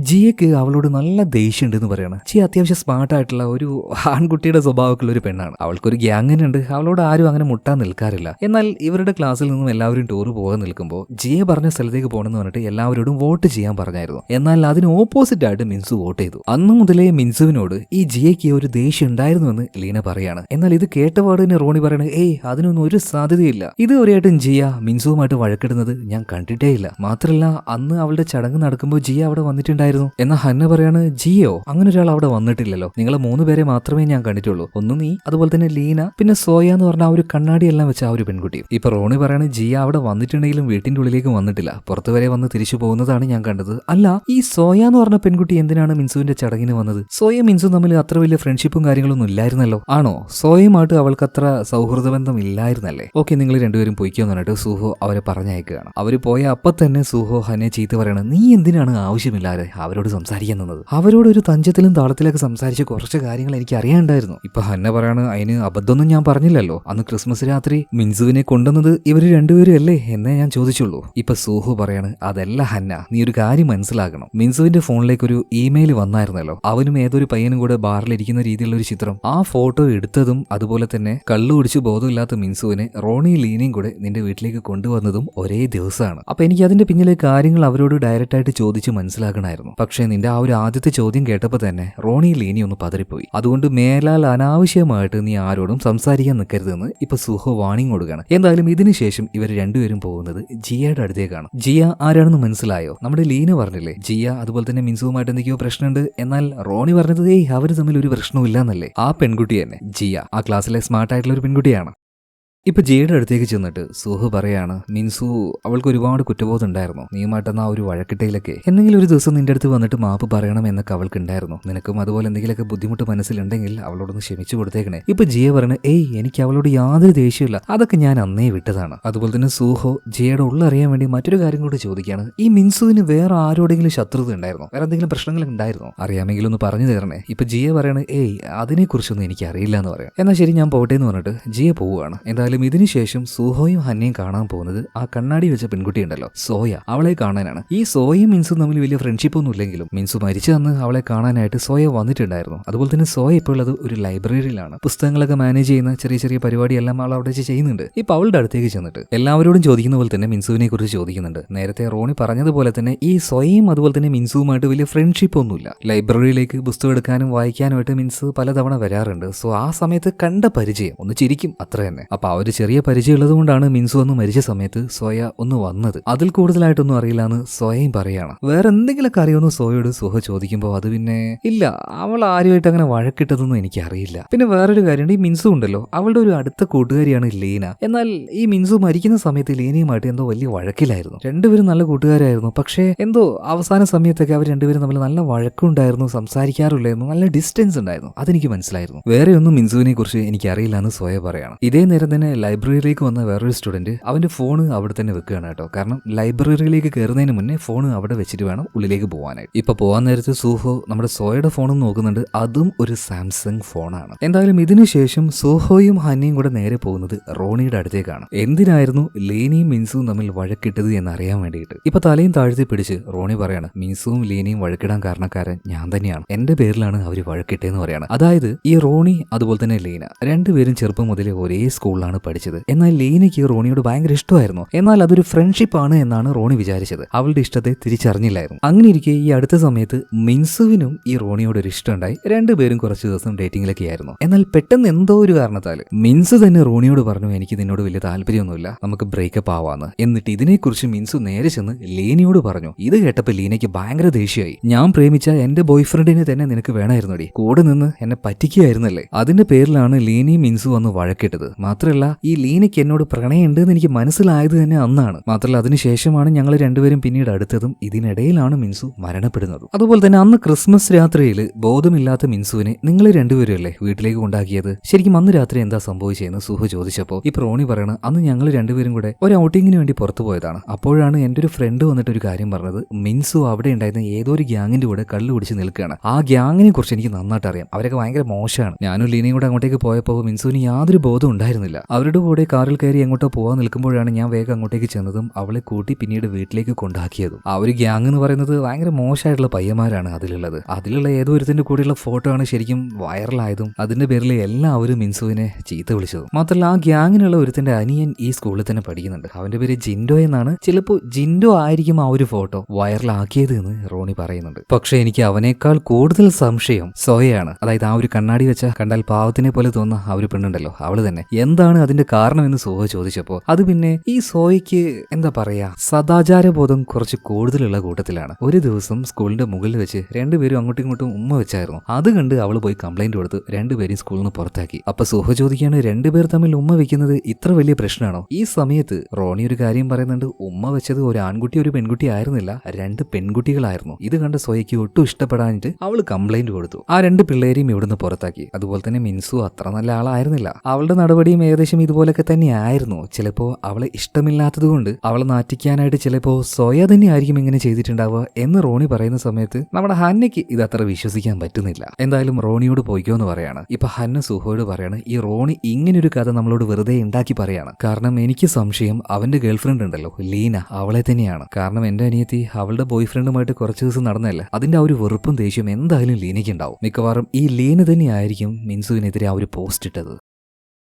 ജിയക്ക് അവളോട് നല്ല ദേഷ്യം ഉണ്ടെന്ന് പറയണം. ജിയ അത്യാവശ്യം സ്മാർട്ട് ആയിട്ടുള്ള ഒരു ആൺകുട്ടിയുടെ സ്വഭാവമുള്ള ഒരു പെണ്ണാണ്. അവൾക്കൊരു ഗ്യാങ്ങിനുണ്ട്. അവളോട് ആരും അങ്ങനെ മുട്ടാൻ നിൽക്കാറില്ല. എന്നാൽ ഇവരുടെ ക്ലാസ്സിൽ നിന്നും എല്ലാവരും ടൂർ പോകാൻ നിൽക്കുമ്പോൾ ജിയ പറഞ്ഞ സ്ഥലത്തേക്ക് പോകണമെന്ന് പറഞ്ഞിട്ട് എല്ലാവരോടും വോട്ട് ചെയ്യാൻ പറഞ്ഞായിരുന്നു. എന്നാൽ അതിന് ഓപ്പോസിറ്റ് ആയിട്ട് മിൻസു വോട്ട് ചെയ്തു. അന്നു മുതലേ മിൻസുവിനോട് ഈ ജിയയ്ക്ക് ഒരു ദേഷ്യം ഉണ്ടായിരുന്നുവെന്ന് ലീന പറയാണ്. എന്നാൽ ഇത് കേട്ടപാട് തന്നെ റോണി പറയണത്, അതിനൊന്നും ഒരു സാധ്യതയില്ല. ഇതുവരെയായിട്ടും ജിയ മിൻസുവുമായിട്ട് വഴക്കിടുന്നത് ഞാൻ കണ്ടിട്ടേ ഇല്ല. മാത്രമല്ല അന്ന് അവളുടെ ചടങ്ങ് നടക്കുമ്പോൾ ജിയ അവിടെ വന്നിട്ടുണ്ടായിരുന്നു. എന്നാൽ ഹന്ന പറയാണ്, ജിയോ അങ്ങനെ ഒരാൾ അവിടെ വന്നിട്ടില്ലല്ലോ. നിങ്ങളെ 3 പേരെ മാത്രമേ ഞാൻ കണ്ടിട്ടുള്ളൂ. ഒന്ന് നീ, അതുപോലെ തന്നെ ലീന, പിന്നെ സോയ എന്ന് പറഞ്ഞ ആ ഒരു കണ്ണാടി എല്ലാം വെച്ച ആ ഒരു പെൺകുട്ടി. ഇപ്പൊ റോണി പറയാണ്, ജിയ അവിടെ വന്നിട്ടുണ്ടെങ്കിലും വീട്ടിന്റെ ഉള്ളിലേക്ക് വന്നിട്ടില്ല. പുറത്തു വരെ വന്ന് തിരിച്ചു പോകുന്നതാണ് ഞാൻ കണ്ടത്. അല്ല, ഈ സോയ എന്ന് പറഞ്ഞ പെൺകുട്ടി എന്തിനാണ് മിൻസുവിന്റെ ചടങ്ങിന് വന്നത്? സോയ മിൻസും തമ്മിൽ അത്ര വലിയ ഫ്രണ്ട്ഷിപ്പും കാര്യങ്ങളൊന്നും ഇല്ലായിരുന്നല്ലോ. ആണോ? സോയുമായിട്ട് അവൾക്ക് അത്ര സൗഹൃദ ബന്ധം ഇല്ലായിരുന്നല്ലേ? ഓക്കെ, നിങ്ങൾ രണ്ടുപേരും പൊയ്ക്കോന്ന് പറഞ്ഞിട്ട് സുഹോ അവരെ പറഞ്ഞയക്കുകയാണ്. അവര് പോയ അപ്പൊ തന്നെ സുഹോ ഹന്നെ ചീത്ത പറയണം, നീ എന്തിനാണ് ആവശ്യമില്ലാതെ അവരോട് സംസാരിക്കാൻ നിന്നത്? അവരോട് ഒരു തഞ്ചത്തിലും താളത്തിലൊക്കെ സംസാരിച്ച് കുറച്ച് കാര്യങ്ങൾ എനിക്ക് അറിയാണ്ടായിരുന്നു. ഇപ്പൊ ഹന്ന പറയാണ്, അതിന് അബദ്ധമൊന്നും ഞാൻ പറഞ്ഞില്ലല്ലോ. അന്ന് ക്രിസ്മസ് രാത്രി മിൻസുവിനെ കൊണ്ടുവന്നത് ഇവര് രണ്ടുപേരും അല്ലേ എന്നേ ഞാൻ ചോദിച്ചുള്ളൂ. ഇപ്പൊ സുഹു പറയാണ്, അതല്ല ഹന്ന, നീ ഒരു കാര്യം മനസ്സിലാക്കണം. മിൻസുവിന്റെ ഫോണിലേക്ക് ഒരു ഇമെയിൽ വന്നായിരുന്നല്ലോ. അവനും ഏതൊരു പയ്യനും കൂടെ ബാറിലിരിക്കുന്ന രീതിയിലുള്ള ഒരു ചിത്രം. ആ ഫോട്ടോ എടുത്തതും അതുപോലെ തന്നെ കള്ളു കുടിച്ച് ബോധമില്ലാത്ത മിൻസുവിനെ റോണി ലീനയും കൂടെ നിന്റെ വീട്ടിലേക്ക് കൊണ്ടുവന്നതും ഒരേ ദിവസമാണ്. അപ്പൊ എനിക്ക് അതിന്റെ പിന്നിലെ കാര്യങ്ങൾ അവരോട് ഡയറക്റ്റ് ആയിട്ട് ചോദിച്ച് മനസ്സിലാക്കണമായിരുന്നു. പക്ഷേ നിന്റെ ആ ഒരു ആദ്യത്തെ ചോദ്യം കേട്ടപ്പോൾ തന്നെ റോണി ലീനി ഒന്ന് പതറിപ്പോയി. അതുകൊണ്ട് മേലാൽ അനാവശ്യമായിട്ട് നീ ആരോടും സംസാരിക്കാൻ നിൽക്കരുതെന്ന് ഇപ്പൊ സുഹോ വാണിംഗ് കൊടുക്കുകയാണ്. എന്തായാലും ഇതിനുശേഷം ഇവർ രണ്ടുപേരും പോകുന്നത് ജിയയുടെ അടുത്തേക്കാണ്. ജിയ ആരാണെന്ന് മനസ്സിലായോ? നമ്മുടെ ലീന പറഞ്ഞില്ലേ ജിയ അതുപോലെ തന്നെ മിൻസുവുമായിട്ട് എന്തൊക്കെയോ പ്രശ്നമുണ്ട്. എന്നാൽ റോണി പറഞ്ഞത് അവര് തമ്മിൽ ഒരു പ്രശ്നവും ഇല്ലാന്നല്ലേ. ആ പെൺകുട്ടി തന്നെ ജിയ, ആ ക്ലാസ്സിലെ സ്മാർട്ട് ആയിട്ടുള്ള ഒരു പെൺകുട്ടിയാണ്. ഇപ്പൊ ജിയുടെ അടുത്തേക്ക് ചെന്നിട്ട് സുഹു പറയാണ്, മിൻസു അവൾക്ക് ഒരുപാട് കുറ്റബോധം ഉണ്ടായിരുന്നു. നീയുമായിട്ടെന്ന ആ ഒരു വഴക്കിട്ടയിലൊക്കെ എന്തെങ്കിലും ഒരു ദിവസം നിന്റെ അടുത്ത് വന്നിട്ട് മാപ്പ് പറയണം എന്നൊക്കെ അവൾക്ക് ഉണ്ടായിരുന്നു. നിനക്കും അതുപോലെ എന്തെങ്കിലുമൊക്കെ ബുദ്ധിമുട്ട് മനസ്സിലുണ്ടെങ്കിൽ അവളോടൊന്ന് ക്ഷമിച്ചു കൊടുത്തേക്കണേ. ഇപ്പൊ ജിയ പറയണേ, എനിക്ക് അവളോട് യാതൊരു ദേഷ്യമില്ല, അതൊക്കെ ഞാൻ അന്നേ വിട്ടതാണ്. അതുപോലെ തന്നെ സുഹു ജിയയുടെ ഉള്ളറിയാൻ വേണ്ടി മറ്റൊരു കാര്യം കൂടി ചോദിക്കുകയാണ്, ഈ മിൻസുവിന് വേറെ ആരോടെങ്കിലും ശത്രുത ഉണ്ടായിരുന്നോ? വേറെ എന്തെങ്കിലും പ്രശ്നങ്ങൾ ഉണ്ടായിരുന്നോ? അറിയാമെങ്കിൽ ഒന്ന് പറഞ്ഞു തരണേ. ഇപ്പൊ ജിയ പറയണേ, അതിനെക്കുറിച്ചൊന്നും എനിക്ക് അറിയില്ല എന്ന് പറയാം. എന്നാൽ ശരി, ഞാൻ പോട്ടെ എന്ന് പറഞ്ഞിട്ട് ജിയ പോവുകയാണ്. എന്തായാലും ഇതിനുശേഷം സുഹോയും ഹന്നയും കാണാൻ പോകുന്നത് ആ കണ്ണാടി വെച്ച പെൺകുട്ടി ഉണ്ടല്ലോ, സോയ, അവളെ കാണാനാണ്. ഈ സോയയും മിൻസും തമ്മിൽ വലിയ ഫ്രണ്ട്ഷിപ്പ് ഒന്നും ഇല്ലെങ്കിലും മിൻസു മരിച്ചു തന്ന് അവളെ കാണാനായിട്ട് സോയ വന്നിട്ടുണ്ടായിരുന്നു. അതുപോലെ തന്നെ സോയ ഇപ്പോൾ ഉള്ളത് ഒരു ലൈബ്രറിയിലാണ്. പുസ്തകങ്ങളൊക്കെ മാനേജ് ചെയ്യുന്ന ചെറിയ ചെറിയ പരിപാടിയെല്ലാം അവൾ അവിടെ ചെയ്യുന്നുണ്ട്. ഇപ്പൊ അവളുടെ അടുത്തേക്ക് ചെന്നിട്ട് എല്ലാവരോടും ചോദിക്കുന്ന പോലെ തന്നെ മിൻസുവിനെ കുറിച്ച് ചോദിക്കുന്നുണ്ട്. നേരത്തെ റോണി പറഞ്ഞതുപോലെ തന്നെ ഈ സോയയും അതുപോലെ തന്നെ മിൻസുവുമായിട്ട് വലിയ ഫ്രണ്ട്ഷിപ്പ് ഒന്നുമില്ല. ലൈബ്രറിയിലേക്ക് പുസ്തകം എടുക്കാനും വായിക്കാനുമായിട്ട് മിൻസു പലതവണ വരാറുണ്ട്. സോ ആ സമയത്ത് കണ്ട പരിചയം ഒന്ന് ചിരിക്കും, അത്ര തന്നെ. അപ്പൊ ഒരു ചെറിയ പരിചയമുള്ളത് കൊണ്ടാണ് മിൻസു ഒന്ന് മരിച്ച സമയത്ത് സോയ ഒന്ന് വന്നത്. അതിൽ കൂടുതലായിട്ടൊന്നും അറിയില്ലാന്ന് സോയയും പറയാണ്. വേറെ എന്തെങ്കിലുമൊക്കെ അറിയുമെന്ന് സോയയോട് സുഹ ചോദിക്കുമ്പോൾ അത് പിന്നെ ഇല്ല, അവൾ ആരുമായിട്ട് അങ്ങനെ വഴക്കിട്ടതൊന്നും എനിക്ക് അറിയില്ല. പിന്നെ വേറൊരു കാര്യമുണ്ട്, ഈ മിൻസു ഉണ്ടല്ലോ, അവളുടെ ഒരു അടുത്ത കൂട്ടുകാരിയാണ് ലീന. എന്നാൽ ഈ മിൻസു മരിക്കുന്ന സമയത്ത് ലീനയുമായിട്ട് എന്തോ വലിയ വഴക്കിലായിരുന്നു. രണ്ടുപേരും നല്ല കൂട്ടുകാരായിരുന്നു. പക്ഷേ എന്തോ അവസാന സമയത്തൊക്കെ അവർ രണ്ടുപേരും തമ്മിൽ നല്ല വഴക്കുണ്ടായിരുന്നു, സംസാരിക്കാറില്ലായിരുന്നു, നല്ല ഡിസ്റ്റൻസ് ഉണ്ടായിരുന്നു. അതെനിക്ക് മനസ്സിലായിരുന്നു. വേറെ ഒന്നും മിൻസുവിനെ കുറിച്ച് എനിക്ക് അറിയില്ല എന്ന് സോയ പറയാണ്. ഇതേ നേരം തന്നെ ലൈബ്രറിയിലേക്ക് വന്ന വേറൊരു സ്റ്റുഡന്റ് അവന്റെ ഫോൺ അവിടെ തന്നെ വെക്കുകയാണ് കേട്ടോ. കാരണം ലൈബ്രറിയിലേക്ക് കയറുന്നതിന് മുന്നേ ഫോൺ അവിടെ വെച്ചിട്ട് വേണം ഉള്ളിലേക്ക് പോകാനായിട്ട്. ഇപ്പൊ പോകാൻ നേരത്ത് സൂഹോ നമ്മുടെ സോയയുടെ ഫോണും നോക്കുന്നുണ്ട്. അതും ഒരു സാംസങ് ഫോണാണ്. എന്തായാലും ഇതിനുശേഷം സൂഹോയും ഹന്നയും കൂടെ നേരെ പോകുന്നത് റോണിയുടെ അടുത്തേക്കാണ്. എന്തിനായിരുന്നു ലീനയും മിൻസുവും തമ്മിൽ വഴക്കിട്ടത് എന്നറിയാൻ വേണ്ടിയിട്ട്. ഇപ്പൊ തലയും താഴ്ത്തി പിടിച്ച് റോണി പറയാണ്, മിൻസുവും ലീനയും വഴക്കിടാൻ കാരണക്കാരൻ ഞാൻ തന്നെയാണ്, എന്റെ പേരിലാണ് അവര് വഴക്കിട്ടേന്ന് പറയാണ്. അതായത് ഈ റോണി അതുപോലെ തന്നെ ലീന രണ്ടുപേരും ചെറുപ്പം മുതലേ ഒരേ സ്കൂളിലാണ് പഠിച്ചത്. എന്നാൽ ലീനയ്ക്ക് റോണിയോട് ഭയങ്കര ഇഷ്ടമായിരുന്നു. എന്നാൽ അതൊരു ഫ്രണ്ട്ഷിപ്പ് ആണ് എന്നാണ് റോണി വിചാരിച്ചത്. അവളുടെ ഇഷ്ടത്തെ തിരിച്ചറിഞ്ഞില്ലായിരുന്നു. അങ്ങനെ ഇരിക്കെ ഈ അടുത്ത സമയത്ത് മിൻസുവിനും ഈ റോണിയോട് ഒരു ഇഷ്ടമുണ്ടായി. രണ്ടുപേരും കുറച്ച് ദിവസം ഡേറ്റിംഗിലൊക്കെ ആയിരുന്നു. എന്നാൽ പെട്ടെന്ന് എന്തോ ഒരു കാരണത്താൽ മിൻസു തന്നെ റോണിയോട് പറഞ്ഞു, എനിക്ക് നിന്നോട് വലിയ താല്പര്യമൊന്നുമില്ല, നമുക്ക് ബ്രേക്കപ്പ് ആവാന്ന്. എന്നിട്ട് ഇതിനെക്കുറിച്ച് മിൻസു നേരെ ചെന്ന് ലീനയോട് പറഞ്ഞു. ഇത് കേട്ടപ്പോൾ ലീനയ്ക്ക് ഭയങ്കര ദേഷ്യമായി. ഞാൻ പ്രേമിച്ച എന്റെ ബോയ് ഫ്രണ്ടിനെ തന്നെ നിനക്ക് വേണമായിരുന്നോടി, കൂടെ നിന്ന് എന്നെ പറ്റിക്കുകയായിരുന്നല്ലേ. അതിന്റെ പേരിലാണ് ലീനയും മിൻസു വന്ന് വഴക്കിട്ടത്. മാത്രമല്ല ഈ ലീനയ്ക്ക് എന്നോട് പ്രണയമുണ്ട് എന്ന് എനിക്ക് മനസ്സിലായത് തന്നെ അന്നാണ്. മാത്രമല്ല അതിനുശേഷമാണ് ഞങ്ങൾ രണ്ടുപേരും പിന്നീട് അടുത്തതും. ഇതിനിടയിലാണ് മിൻസു മരണപ്പെടുന്നത്. അതുപോലെ തന്നെ അന്ന് ക്രിസ്മസ് രാത്രിയിൽ ബോധമില്ലാത്ത മിൻസുവിനെ നിങ്ങൾ രണ്ടുപേരും അല്ലേ വീട്ടിലേക്ക് കൊണ്ടാക്കിയത്? ശരിക്കും അന്ന് രാത്രി എന്താ സംഭവിച്ചതെന്ന് സുഹു ചോദിച്ചപ്പോൾ ഈ റോണി പറയണ, അന്ന് ഞങ്ങൾ രണ്ടുപേരും കൂടെ ഒരു ഔട്ടിങ്ങിന് വേണ്ടി പുറത്തു പോയതാണ്. അപ്പോഴാണ് എൻ്റെ ഒരു ഫ്രണ്ട് വന്നിട്ട് ഒരു കാര്യം പറഞ്ഞത്. മിൻസു അവിടെ ഉണ്ടായിരുന്ന ഏതോ ഒരു ഗ്യാങ്ങിന്റെ കൂടെ കള്ളു കുടിച്ച് നിൽക്കുകയാണ്. ആ ഗ്യാങ്ങിനെ കുറിച്ച് എനിക്ക് നന്നായിട്ട് അറിയാം. അവരൊക്കെ ഭയങ്കര മോശമാണ്. ഞാനും ലീനയും കൂടെ അങ്ങോട്ടേക്ക് പോയപ്പോൾ മിൻസുവിന് യാതൊരു ബോധം ഉണ്ടായിരുന്നില്ല. അവരുടെ കൂടെ കാറിൽ കയറി എങ്ങോട്ടോ പോകാൻ നിൽക്കുമ്പോഴാണ് ഞാൻ വേഗം അങ്ങോട്ടേക്ക് ചെന്നതും അവളെ കൂട്ടി പിന്നീട് വീട്ടിലേക്ക് കൊണ്ടാക്കിയതും. ആ ഒരു ഗ്യാങ് എന്ന് പറയുന്നത് ഭയങ്കര മോശമായിട്ടുള്ള പയ്യന്മാരാണ് അതിലുള്ളത്. അതിലുള്ള ഏതോ ഒരുത്തിന്റെ കൂടെയുള്ള ഫോട്ടോ ആണ് ശരിക്കും വൈറലായതും അതിന്റെ പേരിൽ എല്ലാവരും മിൻസുവിനെ ചീത്ത വിളിച്ചതും. മാത്രമല്ല ആ ഗ്യാങ്ങിനുള്ള ഒരുത്തിന്റെ അനിയൻ ഈ സ്കൂളിൽ തന്നെ പഠിക്കുന്നുണ്ട്. അവന്റെ പേര് ജിൻഡോ എന്നാണ്. ചിലപ്പോൾ ജിൻഡോ ആയിരിക്കും ആ ഒരു ഫോട്ടോ വൈറലാക്കിയത് എന്ന് റോണി പറയുന്നുണ്ട്. പക്ഷെ എനിക്ക് അവനേക്കാൾ കൂടുതൽ സംശയം സോയയാണ്. അതായത് ആ ഒരു കണ്ണാടി വെച്ച കണ്ടാൽ പാവത്തിനെ പോലെ തോന്നുന്ന ആ ഒരു പെണ്ണുണ്ടല്ലോ, അവള് തന്നെ. എന്താണ് അതിന്റെ കാരണം എന്ന് സോഹ ചോദിച്ചപ്പോ അത് പിന്നെ ഈ സോയയ്ക്ക് എന്താ പറയാ, സദാചാരബോധം കുറച്ച് കൂടുതലുള്ള കൂട്ടത്തിലാണ്. ഒരു ദിവസം സ്കൂളിന്റെ മുകളിൽ വെച്ച് രണ്ടുപേരും അങ്ങോട്ടും ഇങ്ങോട്ടും ഉമ്മ വെച്ചായിരുന്നു. അത് കണ്ട് അവള് പോയി കംപ്ലൈന്റ് കൊടുത്ത് രണ്ടുപേരും സ്കൂളിൽ നിന്ന് പുറത്താക്കി. അപ്പൊ സോഹ ചോദിക്കുകയാണ്, രണ്ടുപേർ തമ്മിൽ ഉമ്മ വെക്കുന്നത് ഇത്ര വലിയ പ്രശ്നമാണോ? ഈ സമയത്ത് റോണി ഒരു കാര്യം പറയുന്നുണ്ട്. ഉമ്മ വെച്ചത് ഒരു ആൺകുട്ടി ഒരു പെൺകുട്ടി ആയിരുന്നില്ല, രണ്ട് പെൺകുട്ടികളായിരുന്നു. ഇത് കണ്ട് സോയയ്ക്ക് ഒട്ടും ഇഷ്ടപ്പെടാനിട്ട് അവള് കംപ്ലൈന്റ് കൊടുത്തു. ആ രണ്ട് പിള്ളേരെയും ഇവിടുന്ന് പുറത്താക്കി. അതുപോലെ തന്നെ മിൻസു അത്ര നല്ല ആളായിരുന്നില്ല. അവളുടെ നടപടിയും ഏകദേശം ഇതുപോലൊക്കെ തന്നെയായിരുന്നു. ചിലപ്പോ അവളെ ഇഷ്ടമില്ലാത്തത് കൊണ്ട് അവളെ നാറ്റിക്കാനായിട്ട് ചിലപ്പോ സോയ തന്നെ ആയിരിക്കും ഇങ്ങനെ ചെയ്തിട്ടുണ്ടാവുക എന്ന് റോണി പറയുന്ന സമയത്ത് നമ്മുടെ ഹന്നയ്ക്ക് ഇത് അത്ര വിശ്വസിക്കാൻ പറ്റുന്നില്ല. എന്തായാലും റോണിയോട് പോയിക്കോ എന്ന് പറയാണ്. ഇപ്പൊ ഹന്ന സുഹോയോട് പറയാണ്, ഈ റോണി ഇങ്ങനൊരു കഥ നമ്മളോട് വെറുതെ ഉണ്ടാക്കി പറയാണ്. കാരണം എനിക്ക് സംശയം അവന്റെ ഗേൾഫ്രണ്ട് ഉണ്ടല്ലോ ലീന, അവളെ തന്നെയാണ്. കാരണം എന്റെ അനിയത്തി അവളുടെ ബോയ് ഫ്രണ്ടുമായിട്ട് കുറച്ച് ദിവസം നടന്നല്ലേ, അതിന്റെ ആ ഒരു വെറുപ്പും ദേഷ്യം എന്തായാലും ലീനയ്ക്ക് ഉണ്ടാവും. മിക്കവാറും ഈ ലീന തന്നെയായിരിക്കും മിൻസുവിനെതിരെ ആ ഒരു പോസ്റ്റ് ഇട്ടത്.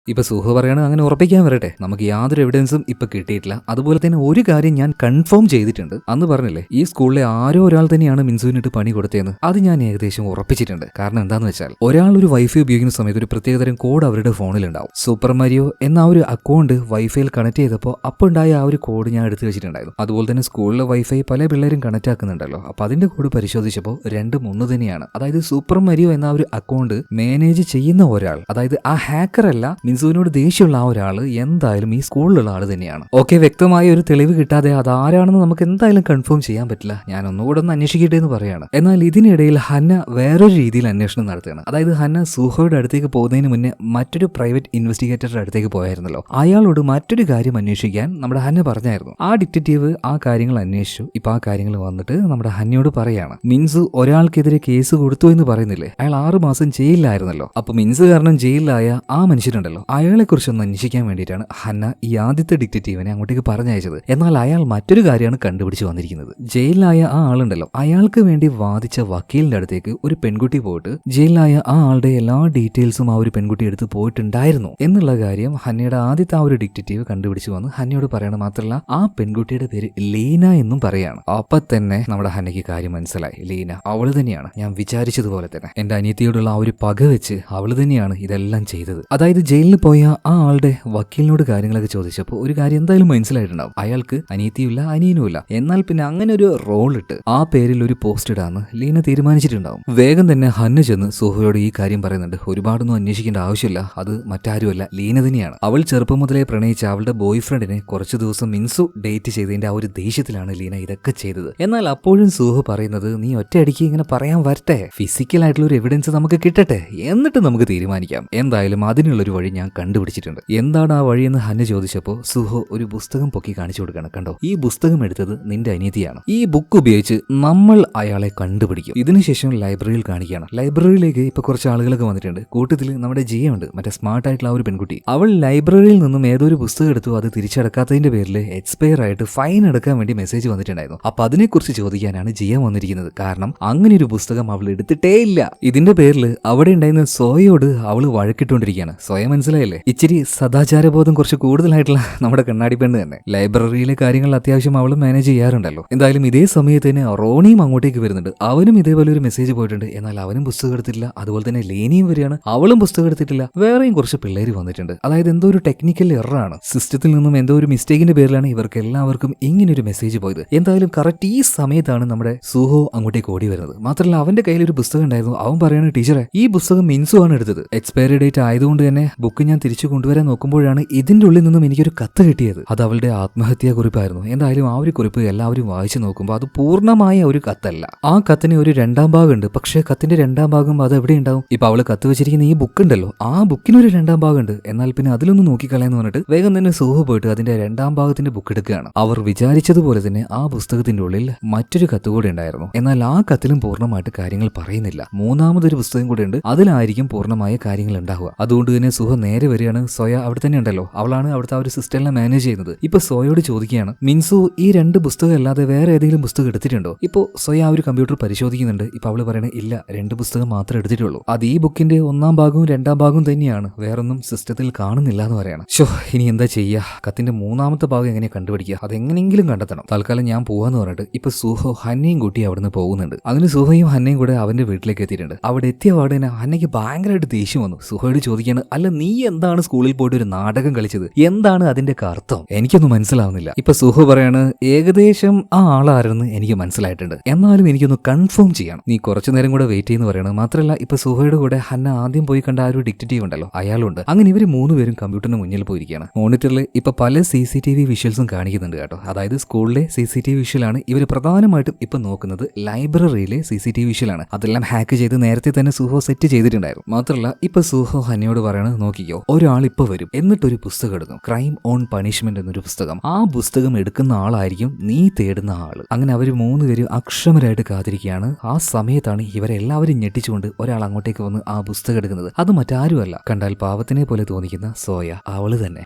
ഇപ്പൊ സുഹ പറയാണ്, അങ്ങനെ ഉറപ്പിക്കാൻ വരട്ടെ, നമുക്ക് യാതൊരു എവിഡൻസും ഇപ്പൊ കിട്ടിയിട്ടില്ല. അതുപോലെ തന്നെ ഒരു കാര്യം ഞാൻ കൺഫേം ചെയ്തിട്ടുണ്ട്. അന്ന് പറഞ്ഞില്ലേ ഈ സ്കൂളിലെ ആരോ ഒരാൾ തന്നെയാണ് മിൻസുവിനിട്ട് പണി കൊടുത്തതെന്ന്. അത് ഞാൻ ഏകദേശം ഉറപ്പിച്ചിട്ടുണ്ട്. കാരണം എന്താന്ന് വെച്ചാൽ ഒരാൾ ഒരു വൈഫൈ ഉപയോഗിക്കുന്ന സമയത്ത് ഒരു പ്രത്യേകതരം കോഡ് അവരുടെ ഫോണിൽ ഉണ്ടാവും. സൂപ്പർ മരിയോ എന്ന ആ ഒരു അക്കൗണ്ട് വൈഫൈയിൽ കണക്ട് ചെയ്തപ്പോൾ അപ്പോൾ ഉണ്ടായ ആ ഒരു കോഡ് ഞാൻ എടുത്തു വെച്ചിട്ടുണ്ടായിരുന്നു. അതുപോലെ തന്നെ സ്കൂളിലെ വൈഫൈ പല പിള്ളേരും കണക്ട് ആക്കുന്നുണ്ടല്ലോ. അപ്പൊ അതിന്റെ കോഡ് പരിശോധിച്ചപ്പോൾ രണ്ടും ഒന്ന് തന്നെയാണ്. അതായത് സൂപ്പർ മരിയോ എന്ന ആ ഒരു അക്കൗണ്ട് മാനേജ് ചെയ്യുന്ന ഒരാൾ, അതായത് ആ ഹാക്കർ അല്ല, മിൻസുവിനോട് ദേഷ്യമുള്ള ആ ഒരാൾ എന്തായാലും ഈ സ്കൂളിലുള്ള ആൾ തന്നെയാണ്. ഓക്കെ, വ്യക്തമായ ഒരു തെളിവ് കിട്ടാതെ അതാരാണെന്ന് നമുക്ക് എന്തായാലും കൺഫേം ചെയ്യാൻ പറ്റില്ല. ഞാൻ ഒന്നുകൂടെ ഒന്ന് അന്വേഷിക്കട്ടെ എന്ന് പറയാണ്. എന്നാൽ ഇതിനിടയിൽ ഹന്ന വേറൊരു രീതിയിൽ അന്വേഷണം നടത്തുകയാണ്. അതായത് ഹന്ന സുഹോയുടെ അടുത്തേക്ക് പോകുന്നതിന് മുന്നേ മറ്റൊരു പ്രൈവറ്റ് ഇൻവെസ്റ്റിഗേറ്ററുടെ അടുത്തേക്ക് പോയായിരുന്നല്ലോ. അയാളോട് മറ്റൊരു കാര്യം അന്വേഷിക്കാൻ നമ്മുടെ ഹന്ന പറഞ്ഞായിരുന്നു. ആ ഡിറ്റക്റ്റീവ് ആ കാര്യങ്ങൾ അന്വേഷിച്ചു. ഇപ്പൊ ആ കാര്യങ്ങൾ വന്നിട്ട് നമ്മുടെ ഹന്നയോട് പറയാണ്, മിൻസു ഒരാൾക്കെതിരെ കേസ് കൊടുത്തു എന്ന് പറയുന്നില്ലേ, അയാൾ 6 മാസം ജയിലിലായിരുന്നല്ലോ. അപ്പൊ മിൻസു കാരണം ജയിലിലായ ആ മനുഷ്യനുണ്ടല്ലോ, അയാളെ കുറിച്ചൊന്ന് അന്വേഷിക്കാൻ വേണ്ടിയിട്ടാണ് ഹന്ന ഈ ആദ്യത്തെ ഡിറ്റക്റ്റീവിനെ അങ്ങോട്ടേക്ക് പറഞ്ഞയച്ചത്. എന്നാൽ അയാൾ മറ്റൊരു കാര്യമാണ് കണ്ടുപിടിച്ച് വന്നിരിക്കുന്നത്. ജയിലിലായ ആ ആളുണ്ടല്ലോ, അയാൾക്ക് വേണ്ടി വാദിച്ച വക്കീലിന്റെ അടുത്തേക്ക് ഒരു പെൺകുട്ടി പോയിട്ട് ജയിലിലായ ആ ആളുടെ എല്ലാ ഡീറ്റെയിൽസും ആ ഒരു പെൺകുട്ടി എടുത്ത് പോയിട്ടുണ്ടായിരുന്നു എന്നുള്ള കാര്യം ഹന്നയുടെ ആദ്യത്തെ ആ ഒരു ഡിറ്റക്റ്റീവ് കണ്ടുപിടിച്ച് വന്ന് ഹന്നയോട് പറയണം. മാത്രമല്ല ആ പെൺകുട്ടിയുടെ പേര് ലീന എന്നും പറയാണ്. അപ്പൊ തന്നെ നമ്മുടെ ഹന്നയ്ക്ക് കാര്യം മനസ്സിലായി. ലീന അവള് തന്നെയാണ്, ഞാൻ വിചാരിച്ചതുപോലെ തന്നെ എന്റെ അനിയത്തിയോടുള്ള ആ ഒരു പക വെച്ച് അവള് തന്നെയാണ് ഇതെല്ലാം ചെയ്തത്. അതായത് ജയിലിൽ പോയ ആ ആളുടെ വക്കീലിനോട് കാര്യങ്ങളൊക്കെ ചോദിച്ചപ്പോൾ ഒരു കാര്യം എന്തായാലും മനസ്സിലായിട്ടുണ്ടാവും. അയാൾക്ക് അനിയത്തിയുമില്ല അനിയനുമില്ല. എന്നാൽ പിന്നെ അങ്ങനെ ഒരു റോൾ ഇട്ട് ആ പേരിൽ ഒരു പോസ്റ്റ് ഇടാന്ന് ലീന തീരുമാനിച്ചിട്ടുണ്ടാവും. വേഗം തന്നെ ഹന്ന ചെന്ന് സുഹയോട് ഈ കാര്യം പറയുന്നുണ്ട്. ഒരുപാടൊന്നും അന്വേഷിക്കേണ്ട ആവശ്യമില്ല, അത് മറ്റാരുമല്ല ലീന തന്നെയാണ്. അവൾ ചെറുപ്പം മുതലേ പ്രണയിച്ച അവളുടെ ബോയ് ഫ്രണ്ടിനെ കുറച്ചു ദിവസം മിൻസു ഡേറ്റ് ചെയ്തതിന്റെ ആ ഒരു ദേഷ്യത്തിലാണ് ലീന ഇതൊക്കെ ചെയ്തത്. എന്നാൽ അപ്പോഴും സുഹ പറയുന്നത്, നീ ഒറ്റയടിക്ക് ഇങ്ങനെ പറയാൻ വരട്ടെ, ഫിസിക്കൽ ആയിട്ടുള്ള ഒരു എവിഡൻസ് നമുക്ക് കിട്ടട്ടെ, എന്നിട്ട് നമുക്ക് തീരുമാനിക്കാം. എന്തായാലും അതിനുള്ളൊരു വഴി ഞാൻ ഞാൻ കണ്ടുപിടിച്ചിട്ടുണ്ട്. എന്താണ് ആ വഴിയെന്ന് ഹന്ന ചോദിച്ചപ്പോൾ സുഹോ ഒരു പുസ്തകം പൊക്കി കാണിച്ചു കൊടുക്കുകയാണ്. കണ്ടോ, ഈ പുസ്തകം എടുത്തത് നിന്റെ അനിയത്തിയാണ്. ഈ ബുക്ക് ഉപയോഗിച്ച് നമ്മൾ അയാളെ കണ്ടുപിടിക്കും. ഇതിനുശേഷം ലൈബ്രറിയിൽ കാണിക്കുകയാണ്. ലൈബ്രറിയിലേക്ക് ഇപ്പൊ കുറച്ച് ആളുകളൊക്കെ വന്നിട്ടുണ്ട്. കൂട്ടത്തിൽ നമ്മുടെ ജിയ ഉണ്ട്, മറ്റേ സ്മാർട്ട് ആയിട്ടുള്ള ആ ഒരു പെൺകുട്ടി. അവൾ ലൈബ്രറിയിൽ നിന്നും ഏതൊരു പുസ്തകം എടുത്തു, അത് തിരിച്ചടക്കാത്തതിന്റെ പേരിൽ എക്സ്പയർ ആയിട്ട് ഫൈൻ അടക്കാൻ വേണ്ടി മെസ്സേജ് വന്നിട്ടുണ്ടായിരുന്നു. അപ്പൊ അതിനെക്കുറിച്ച് ചോദിക്കാനാണ് ജിയ വന്നിരിക്കുന്നത്. കാരണം അങ്ങനെ ഒരു പുസ്തകം അവൾ എടുത്തിട്ടേ ഇല്ല. ഇതിന്റെ പേരിൽ അവിടെ ഉണ്ടായിരുന്ന സോയോട് അവള് വഴക്കിട്ടുകൊണ്ടിരിക്കുകയാണ്. സ്വയം മനസ്സിലായില്ലേ, ഇച്ചിരി സദാചാരബോധം കുറച്ച് കൂടുതലായിട്ടുള്ള നമ്മുടെ കണ്ണാടി പെണ്ണ് തന്നെ. ലൈബ്രറിയിലെ കാര്യങ്ങൾ അത്യാവശ്യം അവൾ മാനേജ് ചെയ്യാറുണ്ടല്ലോ. എന്തായാലും ഇതേ സമയത്ത് തന്നെ റോണിയും അങ്ങോട്ടേക്ക് വരുന്നുണ്ട്. അവനും ഇതേപോലെ ഒരു മെസ്സേജ് പോയിട്ടുണ്ട്. എന്നാൽ അവനും പുസ്തകം എടുത്തിട്ടില്ല. അതുപോലെ തന്നെ ലേനിയും വരികയാണ്, അവളും പുസ്തകം എടുത്തിട്ടില്ല. വേറെയും കുറച്ച് പിള്ളേര് വന്നിട്ടുണ്ട്. അതായത് എന്തോ ഒരു ടെക്നിക്കൽ എററാണ്, സിസ്റ്റത്തിൽ നിന്നും എന്തോ ഒരു മിസ്റ്റേക്കിന്റെ പേരിലാണ് ഇവർക്ക് എല്ലാവർക്കും ഇങ്ങനെ ഒരു മെസ്സേജ് പോയത്. എന്തായാലും കറക്റ്റ് ഈ സമയത്താണ് നമ്മുടെ സുഹോ അങ്ങോട്ടേക്ക് ഓടി വരുന്നത്. മാത്രമല്ല അവന്റെ കയ്യിൽ ഒരു പുസ്തകം ഉണ്ടായിരുന്നു. അവൻ പറയാണ്, ടീച്ചറെ ഈ പുസ്തകം മിൻസു ആണ് എടുത്തത്. എക്സ്പയറി ഡേറ്റ് ആയതുകൊണ്ട് തന്നെ ബുക്ക് ഞാൻ തിരിച്ചു കൊണ്ടുവരാൻ നോക്കുമ്പോഴാണ് ഇതിന്റെ ഉള്ളിൽ നിന്നും എനിക്കൊരു കത്ത് കിട്ടിയത്. അത് അവളുടെ ആത്മഹത്യാ കുറിപ്പായിരുന്നു. എന്തായാലും ആ ഒരു കുറിപ്പ് എല്ലാവരും വായിച്ചു നോക്കുമ്പോൾ അത് പൂർണ്ണമായ ഒരു കത്തല്ല. ആ കത്തിന് ഒരു രണ്ടാം ഭാഗം ഉണ്ട്. പക്ഷേ കത്തിന്റെ രണ്ടാം ഭാഗം അത് എവിടെ ഉണ്ടാവും? ഇപ്പൊ അവള് കത്ത് വെച്ചിരിക്കുന്ന ഈ ബുക്ക് ഉണ്ടല്ലോ, ആ ബുക്കിനൊരു രണ്ടാം ഭാഗം ഉണ്ട്. എന്നാൽ പിന്നെ അതിലൊന്ന് നോക്കിക്കളയെന്ന് പറഞ്ഞിട്ട് വേഗം തന്നെ സുഹു പോയിട്ട് അതിന്റെ രണ്ടാം ഭാഗത്തിന്റെ ബുക്ക് എടുക്കുകയാണ്. അവർ വിചാരിച്ചതുപോലെ തന്നെ ആ പുസ്തകത്തിന്റെ ഉള്ളിൽ മറ്റൊരു കത്ത് കൂടെ ഉണ്ടായിരുന്നു. എന്നാൽ ആ കത്തിലും പൂർണ്ണമായിട്ട് കാര്യങ്ങൾ പറയുന്നില്ല. മൂന്നാമതൊരു പുസ്തകം കൂടെ ഉണ്ട്, അതിലായിരിക്കും പൂർണ്ണമായ കാര്യങ്ങൾ ഉണ്ടാവുക. അതുകൊണ്ട് തന്നെ സുഹ നേരെ വരികയാണ്. സോയ അവിടെ തന്നെ ഉണ്ടല്ലോ, അവളാണ് അവിടുത്തെ ആ ഒരു സിസ്റ്ററിനെ മാനേജ് ചെയ്യുന്നത്. ഇപ്പൊ സോയോട് ചോദിക്കുകയാണ്, മിൻസു ഈ രണ്ട് പുസ്തകം അല്ലാതെ വേറെ ഏതെങ്കിലും പുസ്തകം എടുത്തിട്ടുണ്ടോ? ഇപ്പോ സോയ ആ ഒരു കമ്പ്യൂട്ടർ പരിശോധിക്കുന്നുണ്ട്. ഇപ്പൊ അവള് പറയണേ, ഇല്ല, രണ്ട് പുസ്തകം മാത്രമേ എടുത്തിട്ടുള്ളൂ. അത് ഈ ബുക്കിന്റെ ഒന്നാം ഭാഗവും രണ്ടാം ഭാഗവും തന്നെയാണ്, വേറൊന്നും സിസ്റ്റത്തിൽ കാണുന്നില്ല എന്ന് പറയണം. ഷോ, ഇനി എന്താ ചെയ്യാ? കത്തിന്റെ മൂന്നാമത്തെ ഭാഗം എങ്ങനെ കണ്ടുപിടിക്കുക? അതെങ്ങനെയെങ്കിലും കണ്ടെത്തണം. തൽക്കാലം ഞാൻ പോവാന്ന് പറഞ്ഞിട്ട് ഇപ്പൊ സുഹോ ഹന്നയും കൂട്ടി അവിടുന്ന് പോകുന്നുണ്ട്. അതിന് സുഹയും ഹന്നയും കൂടെ അവന്റെ വീട്ടിലേക്ക് എത്തിയിട്ടുണ്ട്. അവിടെ എത്തിയ പാടെ തന്നെ ഹന്നയ്ക്ക് ഭയങ്കരമായിട്ട് ദേഷ്യം വന്നു. സുഹയോട് ചോദിക്കാണ്, അല്ല നീ എന്താണ് സ്കൂളിൽ പോയിട്ട് ഒരു നാടകം കളിച്ചത്? എന്താണ് അതിന്റെ അർത്ഥം? എനിക്കൊന്നും മനസ്സിലാവുന്നില്ല. ഇപ്പൊ സുഹു പറയാണ്, ഏകദേശം ആ ആളാരെന്ന് എനിക്ക് മനസ്സിലായിട്ടുണ്ട്, എന്നാലും എനിക്കൊന്ന് കൺഫേം ചെയ്യണം. നീ കുറച്ചു നേരം കൂടെ വെയിറ്റ് ചെയ്യുന്നു പറയണം. മാത്രമല്ല ഇപ്പൊ സുഹയുടെ കൂടെ ഹന്ന ആദ്യം പോയി കണ്ട ആ ഒരു ഡിറ്റക്റ്റീവ് ഉണ്ടല്ലോ, അയാളുണ്ട്. അങ്ങനെ ഇവര് മൂന്നുപേരും കമ്പ്യൂട്ടറിന് മുന്നിൽ പോയിരിക്കുകയാണ്. മോണിറ്ററിൽ ഇപ്പൊ പല CCTV വിഷ്വൽസും കാണിക്കുന്നുണ്ട് കേട്ടോ. അതായത് സ്കൂളിലെ CCTV വിഷ്വലാണ്. ഇവർ പ്രധാനമായിട്ടും ഇപ്പൊ നോക്കുന്നത് ലൈബ്രറിയിലെ CCTV വിഷ്വലാണ്. അതെല്ലാം ഹാക്ക് ചെയ്ത് നേരത്തെ തന്നെ സുഹോ സെറ്റ് ചെയ്തിട്ടുണ്ടായിരുന്നു. മാത്രമല്ല ഇപ്പൊ സുഹോ ഹന്നയോട് പറയണത്, നോക്കിക്കോ, ഒരാൾ ഇപ്പൊ വരും, എന്നിട്ടൊരു പുസ്തകം എടുക്കും, ക്രൈം ഓൺ പണിഷ്മെന്റ് എന്നൊരു പുസ്തകം. ആ പുസ്തകം എടുക്കുന്ന ആളായിരിക്കും നീ തേടുന്ന ആള്. അങ്ങനെ അവര് മൂന്നുപേരും അക്ഷമരായിട്ട് കാത്തിരിക്കുകയാണ്. ആ സമയത്താണ് ഇവരെല്ലാവരും ഞെട്ടിച്ചുകൊണ്ട് ഒരാൾ അങ്ങോട്ടേക്ക് വന്ന് ആ പുസ്തകം എടുക്കുന്നത്. അത് മറ്റാരുമല്ല, കണ്ടാൽ പാവത്തിനെ പോലെ തോന്നിക്കുന്ന സോയ, അവള് തന്നെ.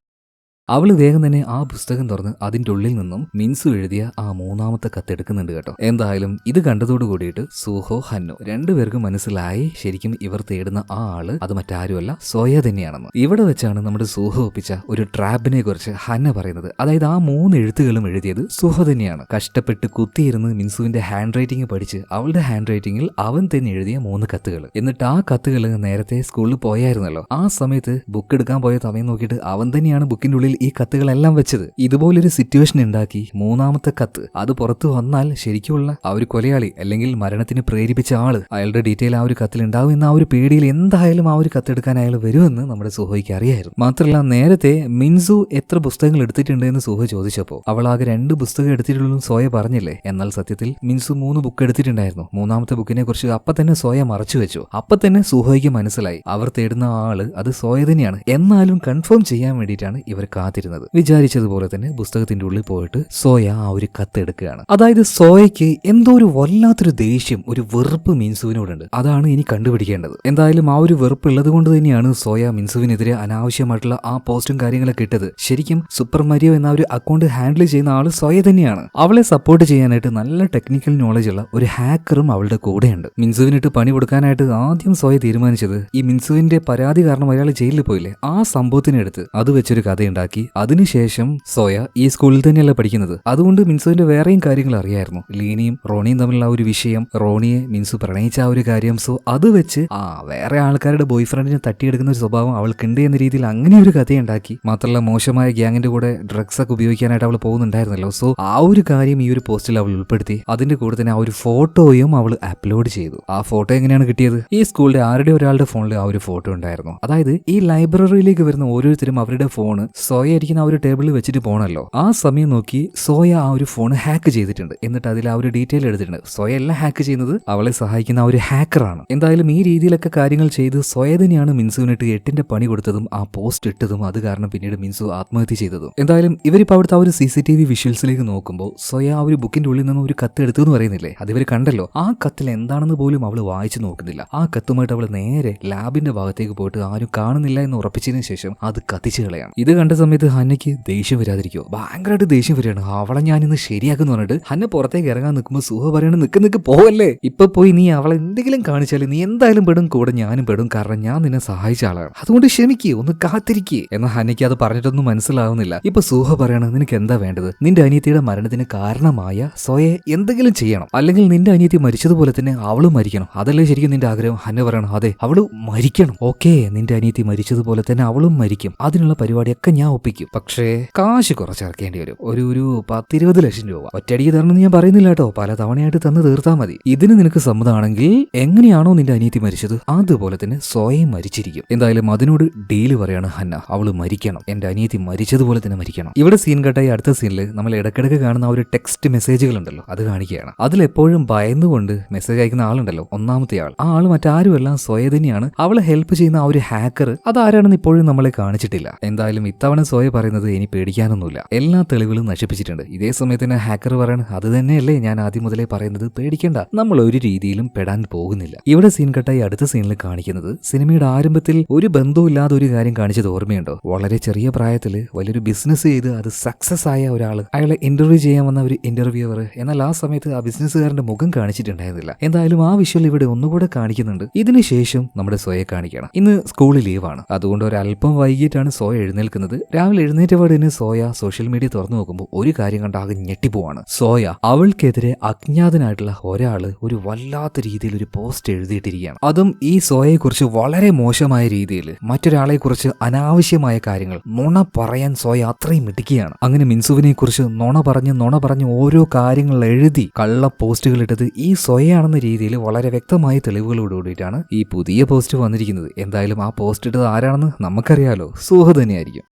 അവള് വേഗം തന്നെ ആ പുസ്തകം തുറന്ന് അതിന്റെ ഉള്ളിൽ നിന്നും മിൻസു എഴുതിയ ആ മൂന്നാമത്തെ കത്ത് എടുക്കുന്നുണ്ട് കേട്ടോ. എന്തായാലും ഇത് കണ്ടതോട് കൂടിയിട്ട് സുഹോ ഹന്നു രണ്ടുപേർക്കും മനസ്സിലായി ശരിക്കും ഇവർ തേടുന്ന ആ ആള് അത് മറ്റാരുമല്ല, സോയ തന്നെയാണെന്ന്. ഇവിടെ വെച്ചാണ് നമ്മുടെ സുഹോ ഒപ്പിച്ച ഒരു ട്രാപ്പിനെ കുറിച്ച് ഹന്ന പറയുന്നത്. അതായത് ആ 3 എഴുത്തുകളും എഴുതിയത് സുഹോ തന്നെയാണ്. കഷ്ടപ്പെട്ട് കുത്തിയിരുന്ന് മിൻസുവിന്റെ ഹാൻഡ് റൈറ്റിംഗ് പഠിച്ച് അവളുടെ ഹാൻഡ് റൈറ്റിംഗിൽ അവൻ തന്നെ എഴുതിയ 3 കത്തുകൾ. എന്നിട്ട് ആ കത്തുകൾ നേരത്തെ സ്കൂളിൽ പോയായിരുന്നല്ലോ, ആ സമയത്ത് ബുക്ക് എടുക്കാൻ പോയ സമയം നോക്കിയിട്ട് അവൻ തന്നെയാണ് ബുക്കിന്റെ ഉള്ളിൽ ഈ കത്തുകളെല്ലാം വെച്ചത്. ഇതുപോലൊരു സിറ്റുവേഷൻ ഉണ്ടാക്കി മൂന്നാമത്തെ കത്ത് അത് പുറത്തു വന്നാൽ ശരിക്കുള്ള ആ ഒരു കൊലയാളി അല്ലെങ്കിൽ മരണത്തിന് പ്രേരിപ്പിച്ച ആള് അയാളുടെ ഡീറ്റെയിൽ ആ ഒരു കത്തിൽ ഉണ്ടാവും എന്ന ആ ഒരു പേടിയിൽ എന്തായാലും ആ ഒരു കത്തെടുക്കാൻ അയാൾ വരുമെന്ന് നമ്മുടെ സുഹോയ്ക്ക് അറിയായിരുന്നു. മാത്രമല്ല നേരത്തെ മിൻസു എത്ര പുസ്തകങ്ങൾ എടുത്തിട്ടുണ്ട് എന്ന് സുഹോ ചോദിച്ചപ്പോൾ അവൾ ആകെ 2 പുസ്തകം എടുത്തിട്ടുള്ളൂ സോയ പറഞ്ഞില്ലേ. എന്നാൽ സത്യത്തിൽ മിൻസു 3 ബുക്ക് എടുത്തിട്ടുണ്ടായിരുന്നു. മൂന്നാമത്തെ ബുക്കിനെ കുറിച്ച് അപ്പൊ തന്നെ സോയ മറച്ചു വെച്ചു. അപ്പൊ തന്നെ സുഹോയ്ക്ക് മനസ്സിലായി അവർ തേടുന്ന ആള് അത് സോയ തന്നെയാണ്. എന്നാലും കൺഫേം ചെയ്യാൻ വേണ്ടിയിട്ടാണ് ഇവർ കാത്തിരുന്നത്. വിചാരിച്ചതുപോലെ തന്നെ പുസ്തകത്തിന്റെ ഉള്ളിൽ പോയിട്ട് സോയ ആ ഒരു കത്തെടുക്കുകയാണ്. അതായത് സോയയ്ക്ക് എന്തോ ഒരു വല്ലാത്തൊരു ദേഷ്യം, ഒരു വെറുപ്പ് മിൻസുവിനോടുണ്ട്. അതാണ് ഇനി കണ്ടുപിടിക്കേണ്ടത്. എന്തായാലും ആ ഒരു വെറുപ്പ് ഉള്ളത് കൊണ്ട് തന്നെയാണ് സോയ മിൻസുവിനെതിരെ അനാവശ്യമായിട്ടുള്ള ആ പോസ്റ്റും കാര്യങ്ങളൊക്കെ ഇട്ടത്. ശരിക്കും സൂപ്പർ മരിയോ എന്ന ഒരു അക്കൗണ്ട് ഹാൻഡിൽ ചെയ്യുന്ന ആള് സോയ തന്നെയാണ്. അവളെ സപ്പോർട്ട് ചെയ്യാനായിട്ട് നല്ല ടെക്നിക്കൽ നോളജ് ഉള്ള ഒരു ഹാക്കറും അവളുടെ കൂടെയുണ്ട്. മിൻസുവിനിട്ട് പണി കൊടുക്കാനായിട്ട് ആദ്യം സോയ തീരുമാനിച്ചത് ഈ മിൻസുവിന്റെ പരാതി കാരണം അയാൾ ജയിലിൽ പോയില്ലേ, ആ സംഭവത്തിനെടുത്ത് അത് വെച്ചൊരു കഥയുണ്ടാക്കി. അതിനുശേഷം സോയ ഈ സ്കൂളിൽ തന്നെയല്ല പഠിക്കുന്നത്. അതുകൊണ്ട് മിൻസുവിന്റെ വേറെയും കാര്യങ്ങൾ അറിയായിരുന്നു. ലീനിയും റോണിയും തമ്മിലുള്ള ആ ഒരു വിഷയം, റോണിയെ മിൻസു പ്രണയിച്ച ആ ഒരു കാര്യം. സോ അത് വെച്ച് വേറെ ആൾക്കാരുടെ ബോയ് ഫ്രണ്ടിനെ തട്ടിയെടുക്കുന്ന ഒരു സ്വഭാവം അവൾക്കുണ്ട് എന്ന രീതിയിൽ അങ്ങനെ ഒരു കഥയുണ്ടാക്കി. മാത്രമല്ല മോശമായ ഗ്യാങ്ങിന്റെ കൂടെ ഡ്രഗ്സ് ഒക്കെ ഉപയോഗിക്കാനായിട്ട് അവൾ പോകുന്നുണ്ടായിരുന്നല്ലോ. സോ ആ ഒരു കാര്യം ഈ ഒരു പോസ്റ്റിൽ അവൾ ഉൾപ്പെടുത്തി. അതിന്റെ കൂടെ തന്നെ ആ ഒരു ഫോട്ടോയും അവൾ അപ്ലോഡ് ചെയ്തു. ആ ഫോട്ടോ എങ്ങനെയാണ് കിട്ടിയത്? ഈ സ്കൂളിലെ ആരുടെ ഒരാളുടെ ഫോണിൽ ആ ഒരു ഫോട്ടോ ഉണ്ടായിരുന്നു. അതായത് ഈ ലൈബ്രറിയിലേക്ക് വരുന്ന ഓരോരുത്തരും അവരുടെ ഫോണ് സോയ സോയ ഇരിക്കുന്ന ആ ഒരു ടേബിളിൽ വെച്ചിട്ട് പോകണല്ലോ. ആ സമയം നോക്കി സോയ ആ ഒരു ഫോൺ ഹാക്ക് ചെയ്തിട്ടുണ്ട്. എന്നിട്ട് അതിൽ ആ ഒരു ഡീറ്റെയിൽ എടുത്തിട്ടുണ്ട്. സോയ എല്ലാം ഹാക്ക് ചെയ്യുന്നത് അവളെ സഹായിക്കുന്ന ആ ഒരു ഹാക്കറാണ്. എന്തായാലും ഈ രീതിയിലൊക്കെ കാര്യങ്ങൾ ചെയ്ത് സോയ തന്നെയാണ് മിൻസുവിനിട്ട് 8ന്റെ പണി കൊടുത്തതും ആ പോസ്റ്റ് ഇട്ടതും അത് കാരണം പിന്നീട് മിൻസു ആത്മഹത്യ ചെയ്തതും. എന്തായാലും ഇവരിപ്പോൾ അവിടുത്തെ ആ ഒരു CCTV വിഷ്വൽസിലേക്ക് നോക്കുമ്പോൾ സോയ ആ ഒരു ബുക്കിന്റെ ഉള്ളിൽ നിന്ന് ഒരു കത്ത് എടുത്തു എന്ന് പറയുന്നില്ലേ, അത് ഇവർ കണ്ടല്ലോ. ആ കത്തിൽ എന്താണെന്ന് പോലും അവൾ വായിച്ചു നോക്കുന്നില്ല. ആ കത്തുമായിട്ട് അവൾ നേരെ ലാബിന്റെ ഭാഗത്തേക്ക് പോയിട്ട് ആരും കാണുന്നില്ല എന്ന് ഉറപ്പിച്ചതിന് ശേഷം അത് കത്തിച്ചു കളയാണ്. ഇത് കണ്ട സമയത്ത് ഹന്നയ്ക്ക് ദേഷ്യം വരാതിരിക്കോ, ഭയങ്കരമായിട്ട് ദേഷ്യം വരികയാണ്. അവളെ ഞാൻ ഇന്ന് ശരിയാക്കുന്നു പറഞ്ഞിട്ട് ഹന്ന പുറത്തേക്ക് ഇറങ്ങാൻ നിൽക്കുമ്പോൾ സുഹ പറയണം, നിക്ക് പോവല്ലേ, ഇപ്പൊ പോയി നീ അവളെ എന്തെങ്കിലും കാണിച്ചാൽ നീ എന്തായാലും പെടും, കൂടെ ഞാനും പെടും, കാരണം ഞാൻ നിന്നെ സഹായിച്ച ആളാണ്, അതുകൊണ്ട് ക്ഷമിക്കേ, ഒന്ന് കാത്തിരിക്കേ. എന്നാൽ ഹന്നയ്ക്ക് അത് പറഞ്ഞിട്ടൊന്നും മനസ്സിലാവുന്നില്ല. ഇപ്പൊ സുഹ പറയണം, നിനക്ക് എന്താ വേണ്ടത്? നിന്റെ അനിയത്തിയുടെ മരണത്തിന് കാരണമായ സോയെ എന്തെങ്കിലും ചെയ്യണം, അല്ലെങ്കിൽ നിന്റെ അനിയത്തി മരിച്ചതുപോലെ തന്നെ അവളും മരിക്കണം, അതല്ലേ ശരിക്കും നിന്റെ ആഗ്രഹം? ഹന്ന പറയണം, അതെ അവള് മരിക്കണം. ഓക്കെ, നിന്റെ അനിയത്തി മരിച്ചതുപോലെ തന്നെ അവളും മരിക്കും, അതിനുള്ള പരിപാടിയൊക്കെ ഞാൻ ഒപ്പിക്കും. പക്ഷേ കാശ് കുറച്ച് ഇറക്കേണ്ടി വരും, ഒരു 10-20 ലക്ഷം രൂപ. ഒറ്റയടിക്ക് തരണമെന്ന് ഞാൻ പറയുന്നില്ല കേട്ടോ, പല തവണയായിട്ട് തന്ന് തീർത്താൽ മതി. ഇതിന് നിനക്ക് സമ്മതമാണെങ്കിൽ എങ്ങനെയാണോ നിന്റെ അനിയത്തി മരിച്ചത് അതുപോലെ തന്നെ സോയയും മരിച്ചിരിക്കും. എന്തായാലും അതിനോട് ഡീല് പറയാണ് ഹന്ന, അവള് മരിക്കണം, എന്റെ അനിയത്തി മരിച്ചതുപോലെ തന്നെ മരിക്കണം. ഇവിടെ സീൻ കട്ടായി അടുത്ത സീനിൽ നമ്മൾ ഇടയ്ക്കിടയ്ക്ക് കാണുന്ന ആ ഒരു ടെക്സ്റ്റ് മെസ്സേജുകൾ ഉണ്ടല്ലോ, അത് കാണിക്കുകയാണ്. അതിലെപ്പോഴും ഭയന്നുകൊണ്ട് മെസ്സേജ് അയക്കുന്ന ആളുണ്ടല്ലോ, ഒന്നാമത്തെ ആൾ, ആ ആൾ മറ്റാരുമല്ല സോയ തന്നെയാണ്. അവളെ ഹെൽപ്പ് ചെയ്യുന്ന ആ ഒരു ഹാക്കർ അതാരാണെന്ന് ഇപ്പോഴും നമ്മളെ കാണിച്ചിട്ടില്ല. എന്തായാലും ഇത്തവണ സോയ പറയുന്നത് ഇനി പേടിക്കാനൊന്നുമില്ല, എല്ലാ തെളിവുകളും നശിപ്പിച്ചിട്ടുണ്ട്. ഇതേ സമയത്ത് തന്നെ ഹാക്കർ പറയാണ്, അത് തന്നെയല്ലേ ഞാൻ ആദ്യം മുതലേ പറയുന്നത്, പേടിക്കേണ്ട, നമ്മൾ ഒരു രീതിയിലും പെടാൻ പോകുന്നില്ല. ഇവിടെ സീൻ കട്ടായി അടുത്ത സീനിൽ കാണിക്കുന്നത് സിനിമയുടെ ആരംഭത്തിൽ ഒരു ബന്ധവുമില്ലാതെ ഒരു കാര്യം കാണിച്ചത് ഓർമ്മയുണ്ടോ? വളരെ ചെറിയ പ്രായത്തിൽ വലിയൊരു ബിസിനസ് ചെയ്ത് അത് സക്സസ് ആയ ഒരാൾ, അയാളെ ഇന്റർവ്യൂ ചെയ്യാൻ വന്ന ഒരു ഇന്റർവ്യൂവർ. എന്നാൽ ആ സമയത്ത് ആ ബിസിനസ്സുകാരന്റെ മുഖം കാണിച്ചിട്ടുണ്ടായിരുന്നില്ല. എന്തായാലും ആ വിഷ്വൽ ഇവിടെ ഒന്നുകൂടെ കാണിക്കുന്നുണ്ട്. ഇതിനുശേഷം നമ്മുടെ സോയെ കാണിക്കണം. ഇന്ന് സ്കൂളിൽ ലീവാണ്, അതുകൊണ്ട് ഒരല്പം വൈകിട്ടാണ് സോയ എഴുന്നേൽക്കുന്നത്. രാവിലെ എഴുന്നേറ്റപാട് തന്നെ സോയ സോഷ്യൽ മീഡിയ തുറന്നു നോക്കുമ്പോൾ ഒരു കാര്യം കണ്ട് ആകെ ഞെട്ടിപ്പോവാണ്. സോയ അവൾക്കെതിരെ അജ്ഞാതനായിട്ടുള്ള ഒരാള് ഒരു വല്ലാത്ത രീതിയിൽ ഒരു പോസ്റ്റ് എഴുതിയിട്ടിരിക്കുകയാണ്. അതും ഈ സോയയെ കുറിച്ച് വളരെ മോശമായ രീതിയിൽ മറ്റൊരാളെ കുറിച്ച് അനാവശ്യമായ കാര്യങ്ങൾ നുണ പറയാൻ സോയ അത്രയും മിടുക്കിയാണ്. അങ്ങനെ മിൻസുവിനെ കുറിച്ച് നുണ പറഞ്ഞ് ഓരോ കാര്യങ്ങൾ എഴുതി കള്ള പോസ്റ്റുകൾ ഇട്ടത് ഈ സോയയാണെന്ന രീതിയിൽ വളരെ വ്യക്തമായ തെളിവുകളോടുകൂടിയിട്ടാണ് ഈ പുതിയ പോസ്റ്റ് വന്നിരിക്കുന്നത്. എന്തായാലും ആ പോസ്റ്റ് ഇട്ടത് ആരാണെന്ന് നമുക്കറിയാലോ, സുഹ തന്നെയായിരിക്കും.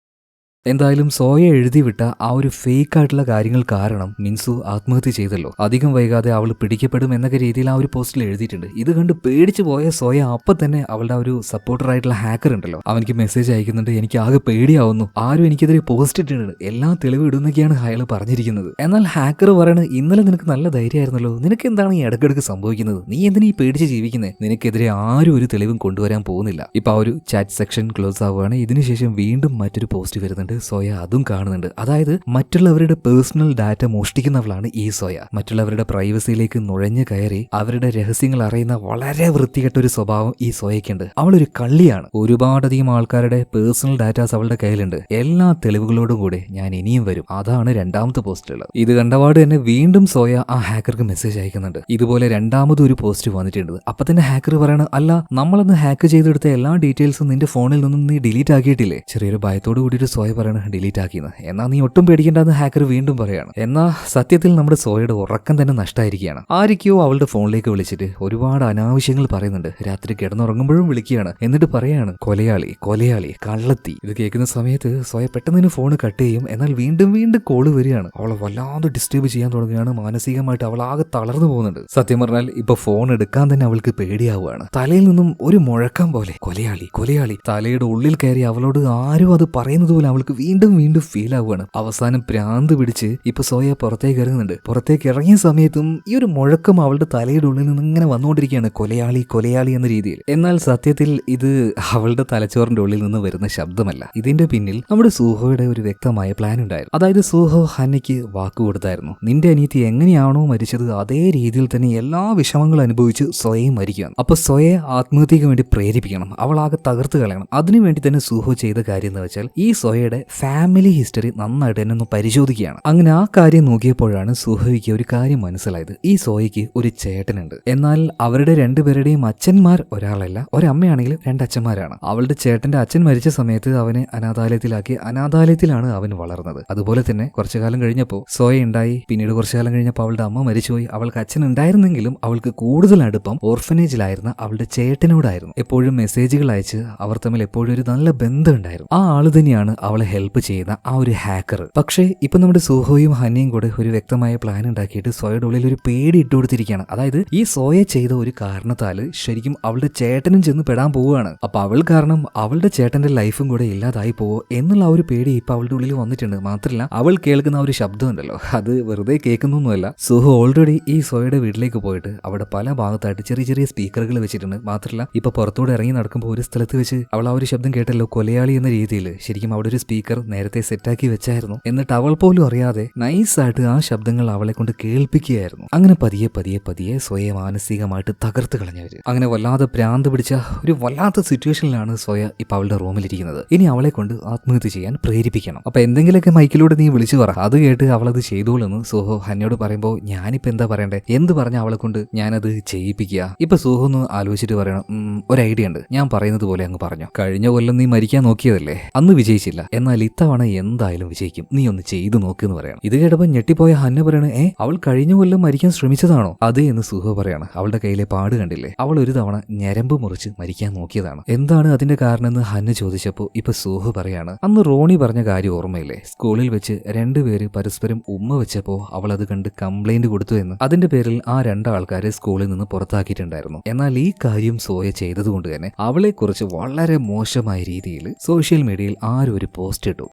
എന്തായാലും സോയ എഴുതി വിട്ട ആ ഒരു ഫേക്ക് ആയിട്ടുള്ള കാര്യങ്ങൾ കാരണം മിൻസു ആത്മഹത്യ ചെയ്തല്ലോ. അധികം വൈകാതെ അവൾ പിടിക്കപ്പെടും എന്നൊക്കെ രീതിയിൽ ആ ഒരു പോസ്റ്റിൽ എഴുതിയിട്ടുണ്ട്. ഇത് കണ്ട് പേടിച്ചു പോയ സോയ അപ്പം തന്നെ അവളുടെ ആ ഒരു സപ്പോർട്ടർ ആയിട്ടുള്ള ഹാക്കർ ഉണ്ടല്ലോ, അവനിക്ക് മെസ്സേജ് അയക്കുന്നുണ്ട്, എനിക്ക് ആകെ പേടിയാവുന്നു, ആരും എനിക്കെതിരെ പോസ്റ്റ് ഇട്ടിട്ടുണ്ട്, എല്ലാ തെളിവ് ഇടുന്നൊക്കെയാണ് അയാൾ പറഞ്ഞിരിക്കുന്നത്. എന്നാൽ ഹാക്കർ പറയണത്, ഇന്നലെ നിനക്ക് നല്ല ധൈര്യമായിരുന്നല്ലോ, നിനക്ക് എന്താണ് ഈ ഇടയ്ക്കിടയ്ക്ക് സംഭവിക്കുന്നത്, നീ എന്തിനാ ഈ പേടിച്ച് ജീവിക്കുന്നത്, നിനക്കെതിരെ ആരും ഒരു തെളിവും കൊണ്ടുവരാൻ പോകുന്നില്ല. ഇപ്പൊ ആ ഒരു ചാറ്റ് സെക്ഷൻ ക്ലോസ് ആവുകയാണ്. ഇതിനുശേഷം വീണ്ടും മറ്റൊരു പോസ്റ്റ് വരുന്നുണ്ട്. സോയ അതും കാണുന്നുണ്ട്. അതായത് മറ്റുള്ളവരുടെ പേഴ്സണൽ ഡാറ്റ മോഷ്ടിക്കുന്നവളാണ് ഈ സോയ. മറ്റുള്ളവരുടെ പ്രൈവസിയിലേക്ക് നുഴഞ്ഞു കയറി അവരുടെ രഹസ്യങ്ങൾ അറിയുന്ന വളരെ വൃത്തികെട്ട ഒരു സ്വഭാവം ഈ സോയക്കുണ്ട്. അവളൊരു കള്ളിയാണ്. ഒരുപാടധികം ആൾക്കാരുടെ പേഴ്സണൽ ഡാറ്റാസ് അവളുടെ കയ്യിലുണ്ട്. എല്ലാ തെളിവുകളോടും കൂടെ ഞാൻ ഇനിയും വരും. അതാണ് രണ്ടാമത്തെ പോസ്റ്റുള്ളത്. ഇത് കണ്ടപാട് തന്നെ വീണ്ടും സോയ ആ ഹാക്കർക്ക് മെസ്സേജ് അയക്കുന്നുണ്ട്. ഇതുപോലെ രണ്ടാമതൊരു പോസ്റ്റ് വന്നിട്ടുണ്ട്. അപ്പൊ തന്നെ ഹാക്കർ പറയണ, അല്ല നമ്മളൊന്ന് ഹാക്ക് ചെയ്തെടുത്ത എല്ലാ ഡീറ്റെയിൽസും നിന്റെ ഫോണിൽ നിന്നും നീ ഡിലീറ്റ് ആക്കിയിട്ടില്ലേ? ചെറിയൊരു ഭയത്തോട് കൂടിയിട്ട് സോയ പറയണ, ഡിലീറ്റ് ആക്കിയെന്ന്. എന്നാ നീ ഒട്ടും പേടിക്കേണ്ടെന്ന് ഹാക്കർ വീണ്ടും പറയാണ്. എന്നാ സത്യത്തിൽ നമ്മുടെ സോയയുടെ ഉറക്കം തന്നെ നഷ്ടമായിരിക്കുകയാണ്. ആരൊക്കെയോ അവളുടെ ഫോണിലേക്ക് വിളിച്ചിട്ട് ഒരുപാട് അനാവശ്യങ്ങൾ പറയുന്നുണ്ട്. രാത്രി കിടന്നുറങ്ങുമ്പോഴും വിളിക്കുകയാണ്. എന്നിട്ട് പറയാണ്, കൊലയാളി കൊലയാളി കള്ളത്തി. ഇത് കേൾക്കുന്ന സമയത്ത് സോയ പെട്ടെന്ന് ഫോൺ കട്ട് ചെയ്യും. എന്നാൽ വീണ്ടും കോള് വരികയാണ്. അവളെ വല്ലാതെ ഡിസ്റ്റർബ് ചെയ്യാൻ തുടങ്ങുകയാണ്. മാനസികമായിട്ട് അവൾ ആകെ തളർന്നു പോകുന്നുണ്ട്. സത്യം പറഞ്ഞാൽ ഇപ്പൊ ഫോൺ എടുക്കാൻ തന്നെ അവൾക്ക് പേടിയാവുകയാണ്. തലയിൽ നിന്നും ഒരു മുഴക്കം പോലെ കൊലയാളി കൊലയാളി തലയുടെ ഉള്ളിൽ കയറി അവളോട് ആരും അത് പറയുന്നത് പോലെ അവൾക്ക് വീണ്ടും ഫീൽ ആവുകയാണ്. അവസാനം ഭ്രാന്ത് പിടിച്ച് ഇപ്പൊ സോയ പുറത്തേക്ക് ഇറങ്ങുന്നുണ്ട്. പുറത്തേക്ക് ഇറങ്ങിയ സമയത്തും ഈ ഒരു മുഴക്കം അവളുടെ തലയുടെ ഉള്ളിൽ നിന്ന് ഇങ്ങനെ വന്നുകൊണ്ടിരിക്കുകയാണ്, കൊലയാളി കൊലയാളി എന്ന രീതിയിൽ. എന്നാൽ സത്യത്തിൽ ഇത് അവളുടെ തലച്ചോറിന്റെ ഉള്ളിൽ നിന്ന് വരുന്ന ശബ്ദമല്ല. ഇതിന്റെ പിന്നിൽ നമ്മുടെ സൂഹോയുടെ ഒരു വ്യക്തമായ പ്ലാൻ ഉണ്ടായിരുന്നു. അതായത് സൂഹോ ഹന്നയ്ക്ക് വാക്ക് കൊടുത്തായിരുന്നു, നിന്റെ അനിയത്തി എങ്ങനെയാണോ മരിച്ചത് അതേ രീതിയിൽ തന്നെ എല്ലാ വിഷമങ്ങളും അനുഭവിച്ച് സ്വയം മരിക്കുകയാണ്. അപ്പൊ സ്വയെ ആത്മഹത്യക്ക് വേണ്ടി പ്രേരിപ്പിക്കണം, അവളാകെ തകർത്ത് കളയണം. അതിനുവേണ്ടി തന്നെ സൂഹോ ചെയ്ത കാര്യം എന്ന് വെച്ചാൽ ഈ സ്വയയുടെ ഫാമിലി ഹിസ്റ്ററി നന്നായിട്ട് തന്നെ ഒന്ന് പരിശോധിക്കുകയാണ്. അങ്ങനെ ആ കാര്യം നോക്കിയപ്പോഴാണ് സൂഹയ്ക്ക് ഒരു കാര്യം മനസ്സിലായത്. ഈ സോയയ്ക്ക് ഒരു ചേട്ടനുണ്ട്. എന്നാൽ അവരുടെ രണ്ടുപേരുടെയും അച്ഛന്മാർ ഒരാളല്ല, ഒരമ്മയാണെങ്കിൽ രണ്ടച്ഛന്മാരാണ്. അവളുടെ ചേട്ടന്റെ അച്ഛൻ മരിച്ച സമയത്ത് അവനെ അനാഥാലയത്തിലാക്കി, അനാഥാലയത്തിലാണ് അവൻ വളർന്നത്. അതുപോലെ തന്നെ കുറച്ചു കാലം കഴിഞ്ഞപ്പോൾ സോയ ഉണ്ടായി. പിന്നീട് കുറച്ചു കാലം കഴിഞ്ഞപ്പോൾ അവളുടെ അമ്മ മരിച്ചുപോയി. അവൾക്ക് അച്ഛൻ ഉണ്ടായിരുന്നെങ്കിലും അവൾക്ക് കൂടുതൽ അടുപ്പം ഓർഫനേജിലായിരുന്ന അവളുടെ ചേട്ടനോടായിരുന്നു. എപ്പോഴും മെസ്സേജുകൾ അയച്ച് അവർ തമ്മിൽ എപ്പോഴും ഒരു നല്ല ബന്ധം ഉണ്ടായിരുന്നു. ആ ആള് തന്നെയാണ് അവളെ അവളെ ഹെൽപ്പ് ചെയ്യുന്ന ആ ഒരു ഹാക്കർ. പക്ഷേ ഇപ്പൊ നമ്മുടെ സൂഹോയും ഹന്നയും കൂടെ ഒരു വ്യക്തമായ പ്ലാൻ ഉണ്ടാക്കിയിട്ട് സോയയുടെ ഉള്ളിൽ ഒരു പേടി ഇട്ടു കൊടുത്തിരിക്കുകയാണ്. അതായത് ഈ സോയ ചെയ്ത ഒരു കാരണത്താല് ശരിക്കും അവളുടെ ചേട്ടനും ചെന്ന് പെടാൻ പോവുകയാണ്. അപ്പൊ അവൾ കാരണം അവളുടെ ചേട്ടന്റെ ലൈഫും കൂടെ ഇല്ലാതായി പോവോ എന്നുള്ള ആ ഒരു പേടി ഇപ്പൊ അവളുടെ ഉള്ളിൽ വന്നിട്ടുണ്ട്. മാത്രമല്ല അവൾ കേൾക്കുന്ന ആ ഒരു ശബ്ദം ഉണ്ടല്ലോ, അത് വെറുതെ കേൾക്കുന്നൊന്നുമല്ല. സൂഹോ ഓൾറെഡി ഈ സോയയുടെ വീട്ടിലേക്ക് പോയിട്ട് അവിടെ പല ഭാഗത്തായിട്ട് ചെറിയ ചെറിയ സ്പീക്കറുകൾ വെച്ചിട്ടുണ്ട്. മാത്രമല്ല ഇപ്പൊ പുറത്തൂടെ ഇറങ്ങി നടക്കുമ്പോൾ ഒരു സ്ഥലത്ത് വെച്ച് അവൾ ആ ഒരു ശബ്ദം കേട്ടല്ലോ, കൊലയാളി എന്ന രീതിയിൽ. ശരിക്കും അവിടെ ഒരു സ്പീക്കർ നേരത്തെ സെറ്റാക്കി വെച്ചായിരുന്നു. എന്നിട്ട് അവൾ പോലും അറിയാതെ നൈസായിട്ട് ആ ശബ്ദങ്ങൾ അവളെ കൊണ്ട് കേൾപ്പിക്കുകയായിരുന്നു. അങ്ങനെ പതിയെ പതിയെ പതിയെ സോയെ മാനസികമായിട്ട് തകർത്ത് കളഞ്ഞവര്. അങ്ങനെ വല്ലാതെ ഭ്രാന്ത് പിടിച്ച ഒരു വല്ലാത്ത സിറ്റുവേഷനിലാണ് സോയ ഇപ്പൊ അവളുടെ റൂമിലിരിക്കുന്നത്. ഇനി അവളെ കൊണ്ട് ആത്മഹത്യ ചെയ്യാൻ പ്രേരിപ്പിക്കണം. അപ്പൊ എന്തെങ്കിലുമൊക്കെ മൈക്കിലൂടെ നീ വിളിച്ചു പറ, അത് കേട്ട് അവളത് ചെയ്തോളെന്ന് സോഹോ ഹന്നയോട് പറയുമ്പോൾ ഞാനിപ്പോ എന്താ പറയണ്ടേ, എന്ത് പറഞ്ഞ അവളെ കൊണ്ട് ഞാനത് ചെയ്യിപ്പിക്കുക. ഇപ്പൊ സോഹോ ഒന്ന് ആലോചിച്ചിട്ട് പറയണം, ഒരു ഐഡിയ ഉണ്ട്, ഞാൻ പറയുന്നത് പോലെ അങ്ങ് പറഞ്ഞു. കഴിഞ്ഞ കൊല്ലം നീ മരിക്കാൻ നോക്കിയതല്ലേ, അന്ന് വിജയിച്ചില്ല, എന്നാൽ ഇത്തവണ എന്തായാലും വിജയിക്കും, നീ ഒന്ന് ചെയ്തു നോക്കെന്ന് പറയണം. ഇത് കേട്ടപ്പോൾ ഞെട്ടിപ്പോയ ഹന്ന പറയണ, അവൾ കഴിഞ്ഞ കൊല്ലം മരിക്കാൻ ശ്രമിച്ചതാണോ? അതേ എന്ന് സുഹോ പറയാണ്. അവളുടെ കയ്യിലെ പാട് കണ്ടില്ലേ, അവൾ ഒരു തവണ ഞരമ്പ് മുറിച്ച് മരിക്കാൻ നോക്കിയതാണ്. എന്താണ് അതിന്റെ കാരണം എന്ന് ഹന്ന ചോദിച്ചപ്പോ ഇപ്പൊ സുഹോ പറയാണ്, അന്ന് റോണി പറഞ്ഞ കാര്യം ഓർമ്മയില്ലേ, സ്കൂളിൽ വെച്ച് രണ്ടുപേര് പരസ്പരം ഉമ്മ വെച്ചപ്പോ അവൾ അത് കണ്ട് കംപ്ലൈന്റ് കൊടുത്തു എന്ന്. അതിന്റെ പേരിൽ ആ രണ്ടാൾക്കാരെ സ്കൂളിൽ നിന്ന് പുറത്താക്കിയിട്ടുണ്ടായിരുന്നു. എന്നാൽ ഈ കാര്യം സോയ ചെയ്തതുകൊണ്ട് തന്നെ അവളെ കുറിച്ച് വളരെ മോശമായ രീതിയിൽ സോഷ്യൽ മീഡിയയിൽ ആരും ഒരു പോസ്റ്റ് ഇട്ടു.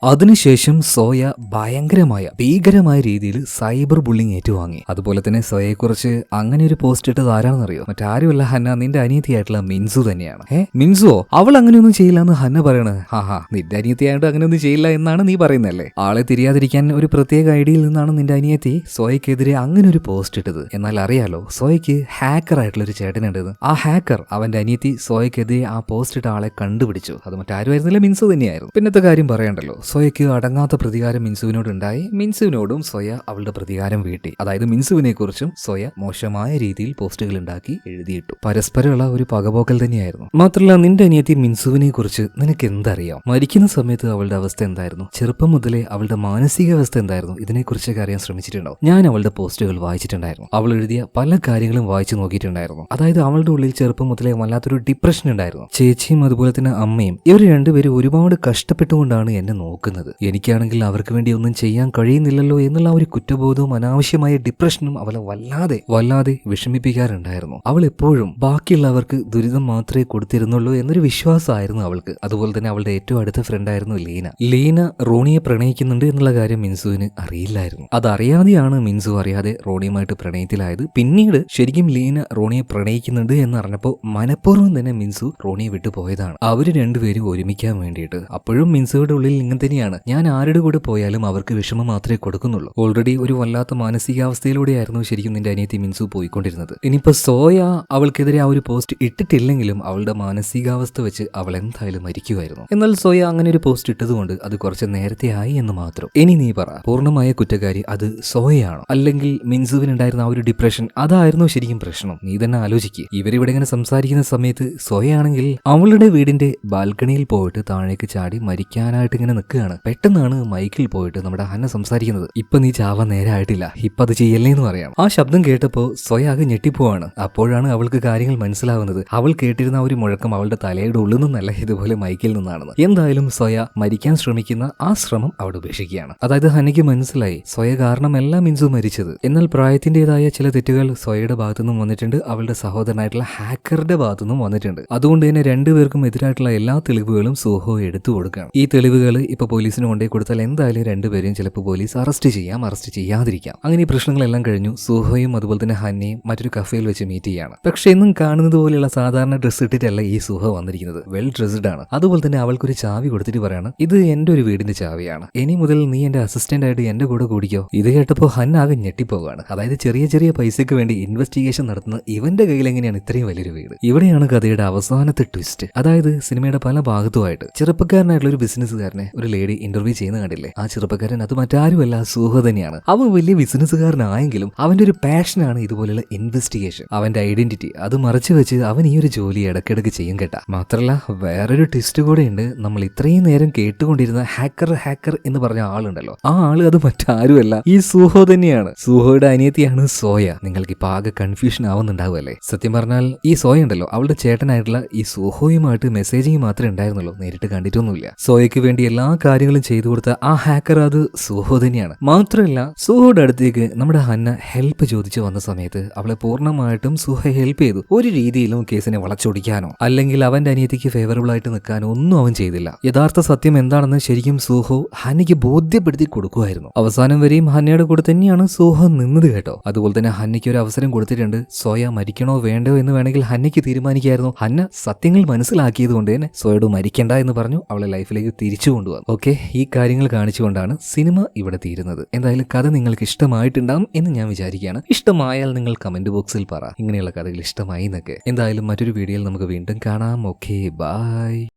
അതിനുശേഷം സോയ ഭീകരമായ രീതിയിൽ സൈബർ ബുള്ളിങ് ഏറ്റുവാങ്ങി. അതുപോലെ തന്നെ സോയയെക്കുറിച്ച് അങ്ങനെ ഒരു പോസ്റ്റ് ഇട്ടത് ആരാണെന്നറിയോ? മറ്റാരുമല്ല ഹന്ന, നിന്റെ അനിയത്തിയായിട്ടുള്ള മിൻസു തന്നെയാണ്. മിൻസുവോ? അവൾ അങ്ങനെയൊന്നും ചെയ്യില്ല എന്ന് ഹന്ന പറയണ. നിന്റെ അനിയത്തിയായിട്ട് അങ്ങനെയൊന്നും ചെയ്യില്ല എന്നാണ് നീ പറയുന്നല്ലേ? ആളെ തിരിയാതിരിക്കാൻ ഒരു പ്രത്യേക ഐഡിയയിൽ നിന്നാണ് നിന്റെ അനിയത്തി സോയക്കെതിരെ അങ്ങനെ ഒരു പോസ്റ്റ് ഇട്ടത്. എന്നാൽ അറിയാലോ, സോയക്ക് ഹാക്കർ ആയിട്ടുള്ള ഒരു ചേട്ടനുണ്ടെന്ന്. ആ ഹാക്കർ അവന്റെ അനിയത്തി സോയക്കെതിരെ ആ പോസ്റ്റ് ഇട്ട ആളെ കണ്ടുപിടിച്ചു. അത് മറ്റാരുമായിരുന്നില്ല, മിൻസു തന്നെയായിരുന്നു. പിന്നത്തെ കാര്യം പറയണ്ടല്ലോ, സോയയ്ക്ക് അടങ്ങാത്ത പ്രതികാരം മിൻസുവിനോടുണ്ടായി. മിൻസുവിനോടും സോയ അവളുടെ പ്രതികാരം വീട്ടി. അതായത് മിൻസുവിനെ കുറിച്ചും സോയ മോശമായ രീതിയിൽ പോസ്റ്റുകൾ ഉണ്ടാക്കി എഴുതിയിട്ടു. പരസ്പരമുള്ള ഒരു പകപോക്കൽ തന്നെയായിരുന്നു. മാത്രമല്ല നിന്റെ അനിയത്തി മിൻസുവിനെ കുറിച്ച് നിനക്ക് എന്തറിയാം? മരിക്കുന്ന സമയത്ത് അവളുടെ അവസ്ഥ എന്തായിരുന്നു? ചെറുപ്പം മുതലേ അവളുടെ മാനസികാവസ്ഥ എന്തായിരുന്നു? ഇതിനെക്കുറിച്ചൊക്കെ അറിയാൻ ശ്രമിച്ചിട്ടുണ്ടാവും. ഞാൻ അവളുടെ പോസ്റ്റുകൾ വായിച്ചിട്ടുണ്ടായിരുന്നു. അവൾ എഴുതിയ പല കാര്യങ്ങളും വായിച്ചു നോക്കിയിട്ടുണ്ടായിരുന്നു. അതായത് അവളുടെ ഉള്ളിൽ ചെറുപ്പം മുതലേ വല്ലാത്തൊരു ഡിപ്രഷൻ ഉണ്ടായിരുന്നു. ചേച്ചിയും അതുപോലെ തന്നെ അമ്മയും ഇവർ രണ്ടുപേരും ഒരുപാട് കഷ്ടപ്പെട്ടുകൊണ്ടാണ് എന്നെ നോക്കുന്നത്. എനിക്കാണെങ്കിൽ അവർക്ക് വേണ്ടി ഒന്നും ചെയ്യാൻ കഴിയുന്നില്ലല്ലോ എന്നുള്ള ഒരു കുറ്റബോധവും അനാവശ്യമായ ഡിപ്രഷനും അവളെ വല്ലാതെ വിഷമിപ്പിക്കാറുണ്ടായിരുന്നു. അവൾ എപ്പോഴും ബാക്കിയുള്ളവർക്ക് ദുരിതം മാത്രമേ കൊടുത്തിരുന്നുള്ളൂ എന്നൊരു വിശ്വാസമായിരുന്നു അവൾക്ക്. അതുപോലെ തന്നെ അവളുടെ ഏറ്റവും അടുത്ത ഫ്രണ്ടായിരുന്നു ലീന റോണിയെ പ്രണയിക്കുന്നുണ്ട് എന്നുള്ള കാര്യം മിൻസുവിന് അറിയില്ലായിരുന്നു. അതറിയാതെയാണ് മിൻസു അറിയാതെ റോണിയുമായിട്ട് പ്രണയത്തിലായത്. പിന്നീട് ശരിക്കും ലീന റോണിയെ പ്രണയിക്കുന്നുണ്ട് എന്നറിഞ്ഞപ്പോൾ മനഃപൂർവ്വം തന്നെ മിൻസു റോണിയെ വിട്ടു പോയതാണ്, അവര് രണ്ടുപേരും ഒരുമിക്കാൻ വേണ്ടിയിട്ട്. അപ്പോഴും മിൻസുയുടെ ഉള്ളിൽ ഇങ്ങനെ തന്നെയാണ്, ഞാൻ ആരുടെ കൂടെ പോയാലും അവർക്ക് വിഷമം മാത്രമേ കൊടുക്കുന്നുള്ളൂ. ഓൾറെഡി ഒരു വല്ലാത്ത മാനസികാവസ്ഥയിലൂടെയായിരുന്നു ശരിക്കും നിന്റെ അനിയത്തി മിൻസു പോയിക്കൊണ്ടിരുന്നത്. ഇനിയിപ്പോ സോയ അവൾക്കെതിരെ ആ ഒരു പോസ്റ്റ് ഇട്ടിട്ടില്ലെങ്കിലും അവളുടെ മാനസികാവസ്ഥ വെച്ച് അവൾ എന്തായാലും മരിക്കുമായിരുന്നു. എന്നാൽ സോയ അങ്ങനെ ഒരു പോസ്റ്റ് ഇട്ടതുകൊണ്ട് അത് കുറച്ച് നേരത്തെ ആയി എന്ന് മാത്രം. ഇനി നീ പറ, പൂർണ്ണമായ കുറ്റക്കാരി അത് സോയയാണോ അല്ലെങ്കിൽ മിൻസുവിനുണ്ടായിരുന്ന ആ ഒരു ഡിപ്രഷൻ അതായിരുന്നു ശരിക്കും പ്രശ്നം? നീ തന്നെ ആലോചിക്കുക. ഇവരിവിടെ ഇങ്ങനെ സംസാരിക്കുന്ന സമയത്ത് സോയയാണെങ്കിൽ അവളുടെ വീടിന്റെ ബാൽക്കണിയിൽ പോയിട്ട് താഴേക്ക് ചാടി മരിക്കാനായിട്ട് ഇങ്ങനെ നിൽക്കുകയാണ്. പെട്ടെന്നാണ് മൈക്കിൽ പോയിട്ട് നമ്മുടെ ഹന്ന സംസാരിക്കുന്നത്, ഇപ്പൊ നീ ചാവാൻ നേരമായിട്ടില്ല, ഇപ്പൊ അത് ചെയ്യല്ലേ എന്ന് പറയാം. ആ ശബ്ദം കേട്ടപ്പോ സോയ ആകെ ഞെട്ടിപ്പോവാണ്. അപ്പോഴാണ് അവൾക്ക് കാര്യങ്ങൾ മനസ്സിലാവുന്നത്. അവൾ കേട്ടിരുന്ന ഒരു മുഴക്കം അവളുടെ തലയുടെ ഉള്ളിൽ നിന്നല്ല, ഇതുപോലെ മൈക്കിൽ നിന്നാണെന്ന്. എന്തായാലും സോയ മരിക്കാൻ ശ്രമിക്കുന്ന ആ ശ്രമം അവിടെ ഉപേക്ഷിക്കുകയാണ്. അതായത് ഹന്നയ്ക്ക് മനസ്സിലായി സോയ കാരണമല്ല മിൻസു മരിച്ചത്. എന്നാൽ പ്രായത്തിന്റേതായ ചില തെറ്റുകൾ സോയയുടെ ഭാഗത്തുനിന്നും വന്നിട്ടുണ്ട്, അവളുടെ സഹോദരനായിട്ടുള്ള ഹാക്കറുടെ ഭാഗത്തുനിന്നും വന്നിട്ടുണ്ട്. അതുകൊണ്ട് തന്നെ രണ്ടുപേർക്കും എതിരായിട്ടുള്ള എല്ലാ തെളിവുകളും സോഹോ എടുത്തു കൊടുക്കുകയാണ്. ഈ തെളിവുകൾ ഇപ്പൊ പോലീസിന് കൊണ്ടേ കൊടുത്താൽ എന്തായാലും രണ്ടുപേരെയും ചിലപ്പോൾ പോലീസ് അറസ്റ്റ് ചെയ്യാം, അറസ്റ്റ് ചെയ്യാതിരിക്കാം. അങ്ങനെ ഈ പ്രശ്നങ്ങളെല്ലാം കഴിഞ്ഞു. സുഹോയും അതുപോലെ തന്നെ ഹന്നയും മറ്റൊരു കഫേയിൽ വെച്ച് മീറ്റ് ചെയ്യാണ്. പക്ഷെ എന്നും കാണുന്നത് പോലെയുള്ള സാധാരണ ഡ്രസ്സ് ഇട്ടിട്ടല്ല ഈ സുഹോ വന്നിരിക്കുന്നത്, വെൽ ഡ്രസ്ഡ് ആണ്. അതുപോലെ തന്നെ അവൾക്കൊരു ചാവി കൊടുത്തിട്ട് പറയാണ്, ഇത് എന്റെ ഒരു വീടിന്റെ ചാവിയാണ്, ഇനി മുതൽ നീ എന്റെ അസിസ്റ്റന്റ് ആയിട്ട് എന്റെ കൂടെ കൂടിക്കോ. ഇത് കേട്ടപ്പോൾ ഹന്ന ആകെ ഞെട്ടിപ്പോവാണ്. അതായത് ചെറിയ ചെറിയ പൈസയ്ക്ക് വേണ്ടി ഇൻവെസ്റ്റിഗേഷൻ നടത്തുന്ന ഇവന്റെ കയ്യിൽ എങ്ങനെയാണ് ഇത്രയും വലിയൊരു വീട്? ഇവിടെയാണ് കഥയുടെ അവസാനത്തെ ട്വിസ്റ്റ്. അതായത് സിനിമയുടെ പല ഭാഗത്തുമായിട്ട് ചെറുപ്പക്കാരനായിട്ടുള്ള ഒരു ബിസിനസ്സുകാരനെ ഒരു ലേഡി ഇന്റർവ്യൂ ചെയ്യുന്ന കണ്ടില്ലേ? ആ ചെറുപ്പക്കാരൻ അത് മറ്റാരുമല്ല, സുഹോ തന്നെയാണ്. അവൻ വലിയ ബിസിനസ്സുകാരനായെങ്കിലും അവന്റെ ഒരു പാഷനാണ് ഇതുപോലെയുള്ള ഇൻവെസ്റ്റിഗേഷൻ. അവന്റെ ഐഡന്റിറ്റി അത് മറച്ചു വെച്ച് അവൻ ഈ ഒരു ജോലി ഇടയ്ക്കിടയ്ക്ക് ചെയ്യും കേട്ടാ. മാത്രല്ല വേറൊരു ട്വിസ്റ്റ് കൂടെ ഉണ്ട്. നമ്മൾ ഇത്രയും നേരം കേട്ടുകൊണ്ടിരുന്ന ഹാക്കർ എന്ന് പറഞ്ഞ ആളുണ്ടല്ലോ, ആ ആള് അത് മറ്റാരുമല്ല, ഈ സുഹോ തന്നെയാണ്. സുഹോയുടെ അനിയത്തിയാണ് സോയ. നിങ്ങൾക്ക് ഇപ്പൊ ആകെ കൺഫ്യൂഷൻ ആവുന്നുണ്ടാവുമല്ലേ? സത്യം പറഞ്ഞാൽ ഈ സോയ ഉണ്ടല്ലോ, അവളുടെ ചേട്ടനായിട്ടുള്ള ഈ സുഹോയുമായിട്ട് മെസ്സേജിങ് മാത്രമേ ഉണ്ടായിരുന്നുള്ളൂ, നേരിട്ട് കണ്ടിട്ടൊന്നുമില്ല. സോയയ്ക്ക് വേണ്ടി എല്ലാ കാര്യങ്ങളും ചെയ്തു കൊടുത്ത ആ ഹാക്കർ അത് സുഹോ തന്നെയാണ്. മാത്രമല്ല സുഹോയുടെ അടുത്തേക്ക് നമ്മുടെ ഹന്ന ഹെൽപ്പ് ചോദിച്ചു വന്ന സമയത്ത് അവളെ പൂർണ്ണമായിട്ടും സുഹ ഹെൽപ്പ് ചെയ്തു. ഒരു രീതിയിലും കേസിനെ വളച്ചൊടിക്കാനോ അല്ലെങ്കിൽ അവന്റെ അനിയത്തിക്ക് ഫേവറബിൾ ആയിട്ട് നിൽക്കാനോ ഒന്നും അവൻ ചെയ്തില്ല. യഥാർത്ഥ സത്യം എന്താണെന്ന് ശരിക്കും സുഹോ ഹന്നയ്ക്ക് ബോധ്യപ്പെടുത്തി കൊടുക്കുമായിരുന്നു. അവസാനം വരെയും ഹന്നയുടെ കൂടെ തന്നെയാണ് സുഹോ നിന്നത് കേട്ടോ. അതുപോലെ തന്നെ ഹന്നയ്ക്ക് ഒരു അവസരം കൊടുത്തിട്ടുണ്ട്. സോയ മരിക്കണോ വേണ്ടോ എന്ന് വേണമെങ്കിൽ ഹന്നയ്ക്ക് തീരുമാനിക്കായിരുന്നു. ഹന്ന സത്യങ്ങൾ മനസ്സിലാക്കിയത് കൊണ്ട് തന്നെ സോയോട് മരിക്കണ്ട എന്ന് പറഞ്ഞു അവളെ ലൈഫിലേക്ക് തിരിച്ചു കൊണ്ടുവന്നു. ഓക്കെ, ഈ കാര്യങ്ങൾ കാണിച്ചുകൊണ്ടാണ് സിനിമ ഇവിടെ തീരുന്നത്. എന്തായാലും കഥ നിങ്ങൾക്ക് ഇഷ്ടമായിട്ടുണ്ടാവും എന്ന് ഞാൻ വിചാരിക്കുകയാണ്. ഇഷ്ടമായാൽ നിങ്ങൾ കമന്റ് ബോക്സിൽ പറ ഇങ്ങനെയുള്ള കഥകൾ ഇഷ്ടമായി എന്നൊക്കെ. എന്തായാലും മറ്റൊരു വീഡിയോയിൽ നമുക്ക് വീണ്ടും കാണാം. Okay, by.